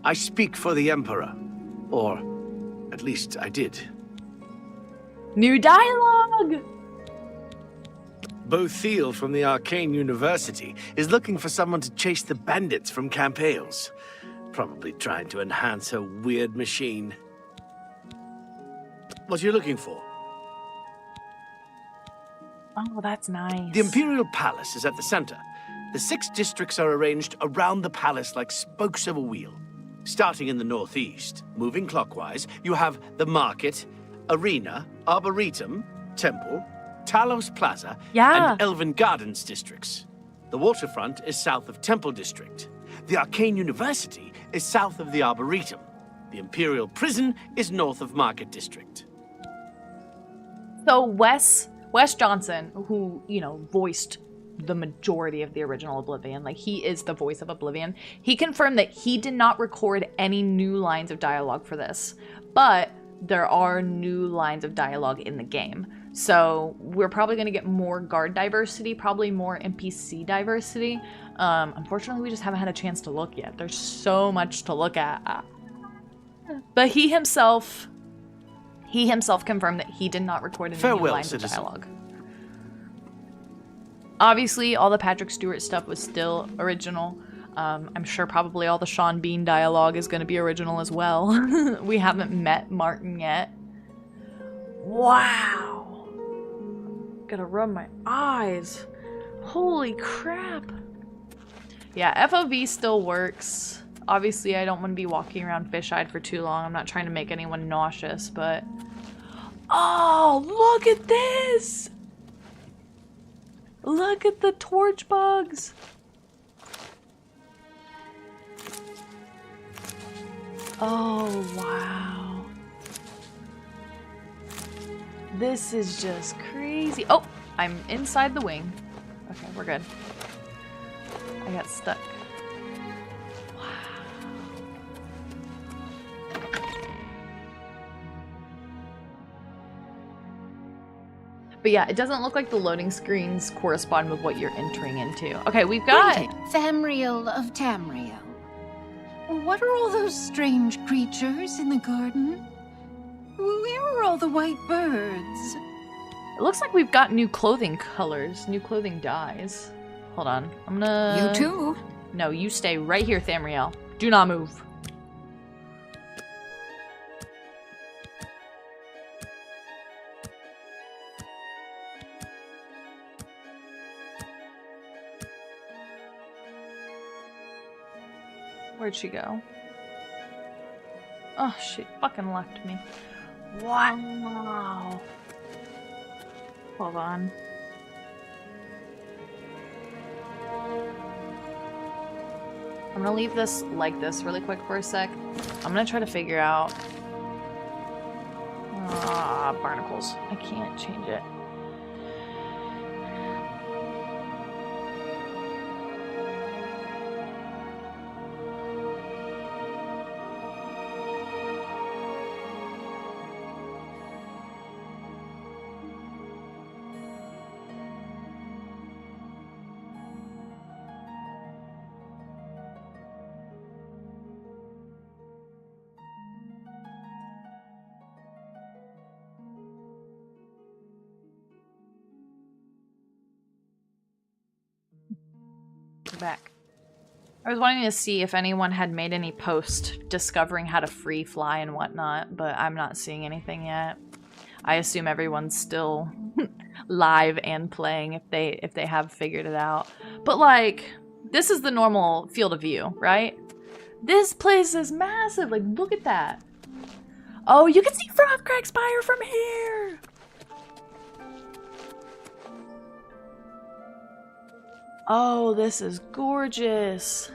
I speak for the Emperor. Or, at least I did. New dialogue! Bethesda from the Arcane University is looking for someone to chase the bandits from Camp Hales. Probably trying to enhance her weird machine. What are you looking for? Oh, that's nice. The Imperial Palace is at the center. The 6 districts are arranged around the palace like spokes of a wheel. Starting in the northeast, moving clockwise, you have the Market, Arena, Arboretum, Temple, Talos Plaza, and Elven Gardens districts. The waterfront is south of Temple District. The Arcane University is south of the Arboretum. The Imperial Prison is north of Market District. So Wes Johnson, who, you know, voiced the majority of the original Oblivion, like he is the voice of Oblivion, he confirmed that he did not record any new lines of dialogue for this, but there are new lines of dialogue in the game. So we're probably going to get more guard diversity, probably more NPC diversity. Unfortunately, we just haven't had a chance to look yet. There's so much to look at. But he himself confirmed that he did not record any new lines of dialogue. Obviously, all the Patrick Stewart stuff was still original. I'm sure probably all the Sean Bean dialogue is going to be original as well. We haven't met Martin yet. Wow. Gotta rub my eyes. Holy crap. Yeah, FOV still works. Obviously, I don't want to be walking around fish-eyed for too long. I'm not trying to make anyone nauseous, but... Oh, look at this! Look at the torch bugs! Oh, wow. This is just crazy. Oh, I'm inside the wing. Okay, we're good. I got stuck. But yeah, it doesn't look like the loading screens correspond with what you're entering into. Okay, we've got... Tamriel of Tamriel. What are all those strange creatures in the garden? Where are all the white birds? It looks like we've got new clothing colors, new clothing dyes. Hold on, I'm gonna... You too? No, you stay right here, Tamriel. Do not move. Where'd she go? Oh, she fucking left me. Wow. Hold on. I'm gonna leave this like this really quick for a sec. I'm gonna try to figure out... barnacles. I can't change it. Back. I was wanting to see if anyone had made any post discovering how to free fly and whatnot, but I'm not seeing anything yet. I assume everyone's still live and playing if they have figured it out. But like, this is the normal field of view, right? This place is massive. Like, look at that. Oh, you can see Frostcrack Spire from here. Oh, this is gorgeous.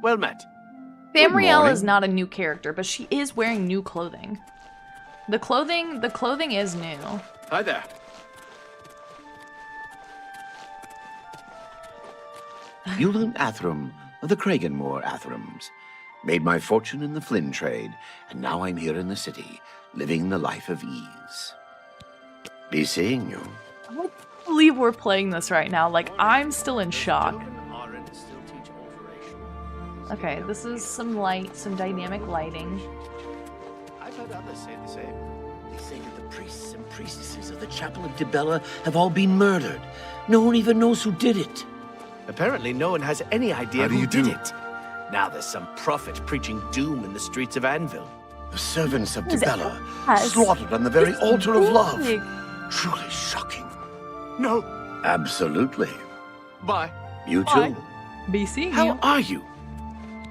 Well met. Tamriel is not a new character, but she is wearing new clothing. The clothing is new. Hi there. Yulin Athram of the Kraganmore Athrams. Made my fortune in the Flynn trade, and now I'm here in the city, living the life of ease. Be seeing you. I can't believe we're playing this right now. Like, I'm still in shock. Okay, this is some light, some dynamic lighting. I've heard others say the same. They say that the priests and priestesses of the Chapel of Dibella have all been murdered. No one even knows who did it. Apparently no one has any idea who did it. Now there's some prophet preaching doom in the streets of Anvil. The servants of Dibella slaughtered on the very altar of love. Truly shocking. No. Absolutely. Bye. You too. Be seeing How you. are you?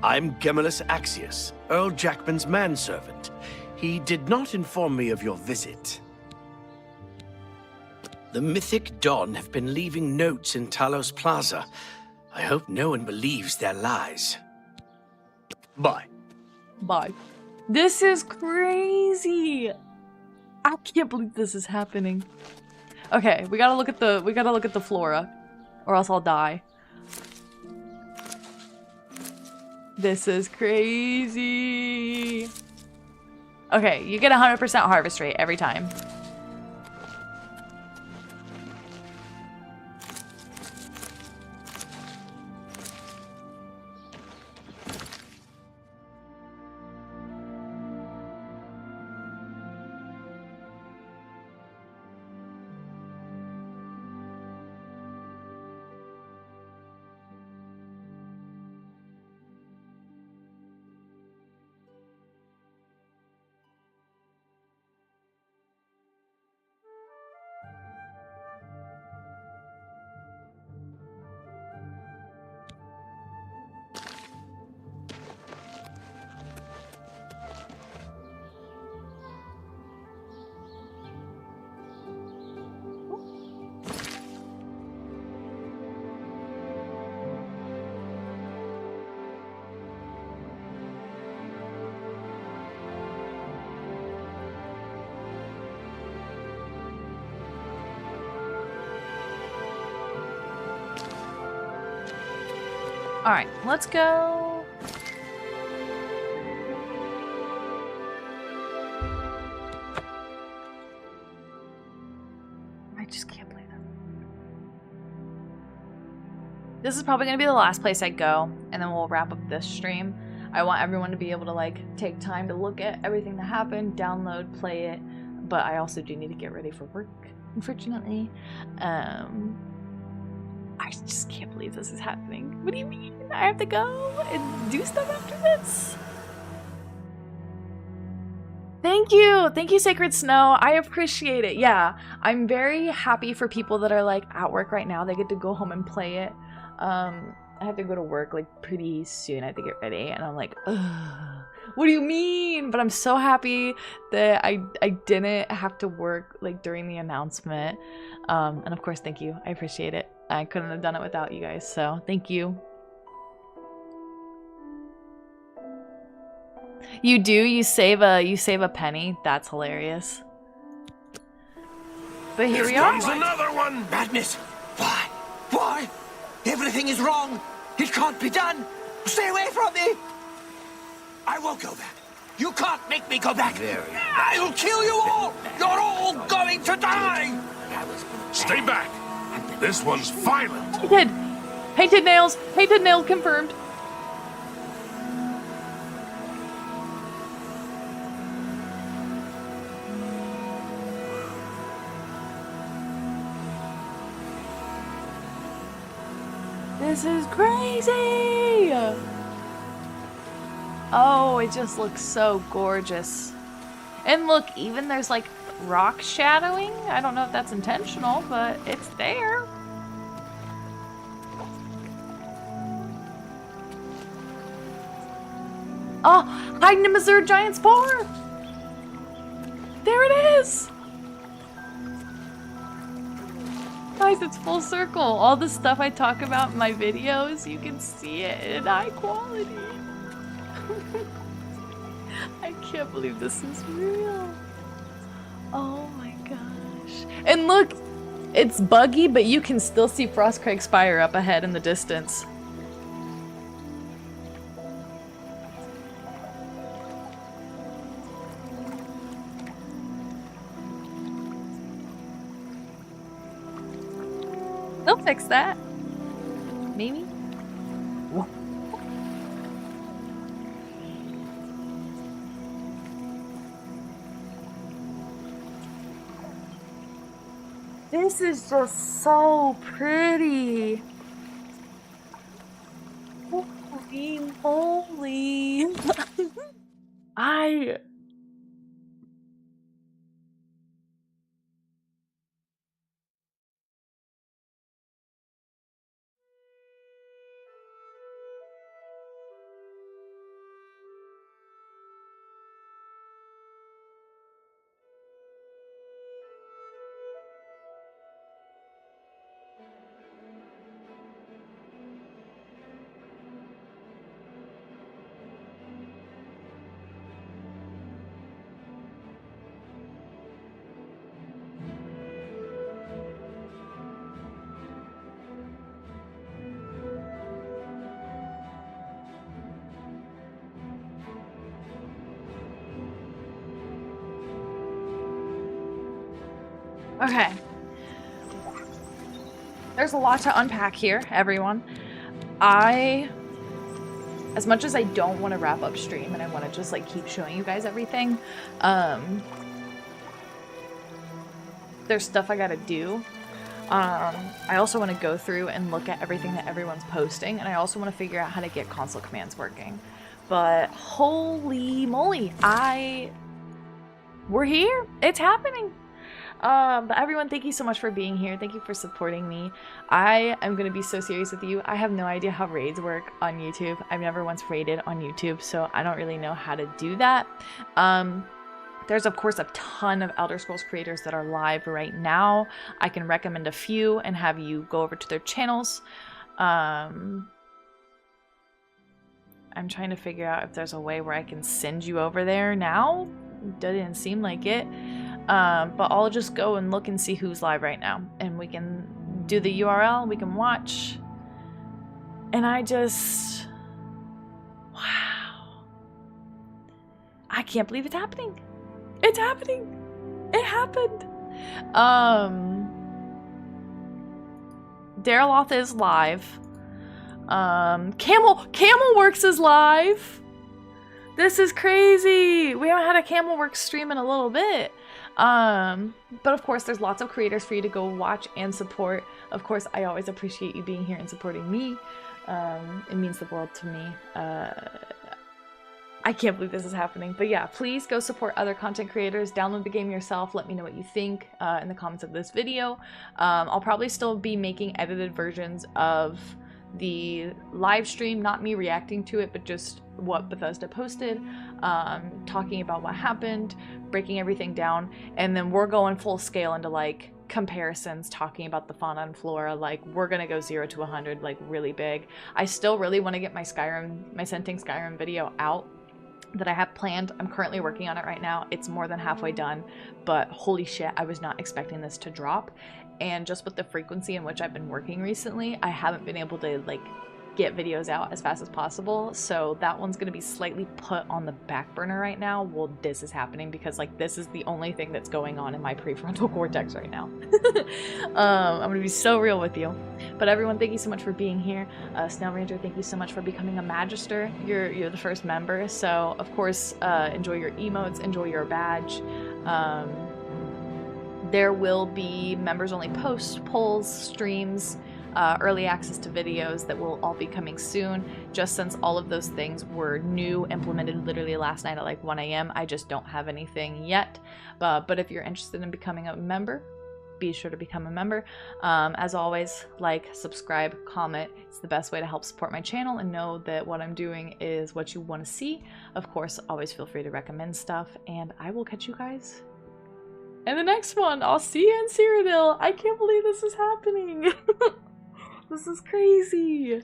I'm Gemellus Axius, Earl Jackman's manservant. He did not inform me of your visit. The Mythic Dawn have been leaving notes in Talos Plaza. I hope no one believes their lies. Bye. Bye. This is crazy. I can't believe this is happening. Okay, we gotta look at the flora, or else I'll die. This is crazy. Okay, you get 100% harvest rate every time. Alright, let's go. I just can't believe it. This is probably going to be the last place I go, and then we'll wrap up this stream. I want everyone to be able to, like, take time to look at everything that happened, download, play it, but I also do need to get ready for work, unfortunately. I just can't believe this is happening. What do you mean? I have to go and do stuff after this? Thank you! Thank you, Sacred Snow. I appreciate it. Yeah, I'm very happy for people that are, like, at work right now. They get to go home and play it. I have to go to work, like, pretty soon. I have to get ready. And I'm like, ugh. What do you mean? But I'm so happy that I didn't have to work like during the announcement. And of course, thank you. I appreciate it. I couldn't have done it without you guys, so thank you. You do? You save a penny? That's hilarious. But here we are. Another one! Madness! Why? Why? Everything is wrong! It can't be done! Stay away from me! I won't go back. You can't make me go back. I'll kill you all! You're all going to die! Stay back. This one's violent. Painted! Painted nails! Painted nail confirmed. This is crazy! Oh, it just looks so gorgeous. And look, even there's like rock shadowing. I don't know if that's intentional, but it's there. Oh, hiding in Missouri Giant Spore! There it is! Guys, it's full circle. All the stuff I talk about in my videos, you can see it in high quality. I can't believe this is real. Oh my gosh. And look, it's buggy, but you can still see Frostcraig Spire up ahead in the distance. They'll fix that. Maybe. This is just so pretty. Holy moly. Okay. There's a lot to unpack here, everyone. As much as I don't want to wrap up stream and I want to just like keep showing you guys everything, there's stuff I gotta do. I also want to go through and look at everything that everyone's posting, and I also want to figure out how to get console commands working. But holy moly, we're here. It's happening. But everyone, thank you so much for being here. Thank you for supporting me. I am going to be so serious with you. I have no idea how raids work on YouTube. I've never once raided on YouTube, so I don't really know how to do that. There's of course a ton of Elder Scrolls creators that are live right now. I can recommend a few and have you go over to their channels. I'm trying to figure out if there's a way where I can send you over there now. Doesn't seem like it. But I'll just go and look and see who's live right now, and we can do the URL, we can watch. And wow. I can't believe it's happening. It's happening. It happened. Daraloth is live. Camelworks is live. This is crazy. We haven't had a Camelworks stream in a little bit. But of course there's lots of creators for you to go watch and support. Of course, I always appreciate you being here and supporting me. It means the world to me. I can't believe this is happening. But yeah, please go support other content creators. Download the game yourself. Let me know what you think in the comments of this video. I'll probably still be making edited versions of the live stream, not me reacting to it, but just what Bethesda posted, talking about what happened, breaking everything down, and then we're going full scale into like comparisons, talking about the fauna and flora. Like, we're gonna go 0 to 100 like really big. I still really want to get my Scenting Skyrim video out that I have planned. I'm currently working on it right now. It's more than halfway done, but holy shit, I was not expecting this to drop. And just with the frequency in which I've been working recently, I haven't been able to like get videos out as fast as possible, so that one's gonna be slightly put on the back burner right now while this is happening, because like this is the only thing that's going on in my prefrontal cortex right now. I'm gonna be so real with you. But everyone, thank you so much for being here. Snail Ranger, thank you so much for becoming a Magister. You're the first member, so of course enjoy your emotes, enjoy your badge. There will be members only posts, polls, streams, early access to videos that will all be coming soon. Just since all of those things were new, implemented literally last night at like 1 a.m. I just don't have anything yet. But if you're interested in becoming a member, be sure to become a member. As always, like, subscribe, comment. It's the best way to help support my channel and know that what I'm doing is what you want to see. Of course, always feel free to recommend stuff, and I will catch you guys in the next one. I'll see you in Cyrodiil. I can't believe this is happening. This is crazy.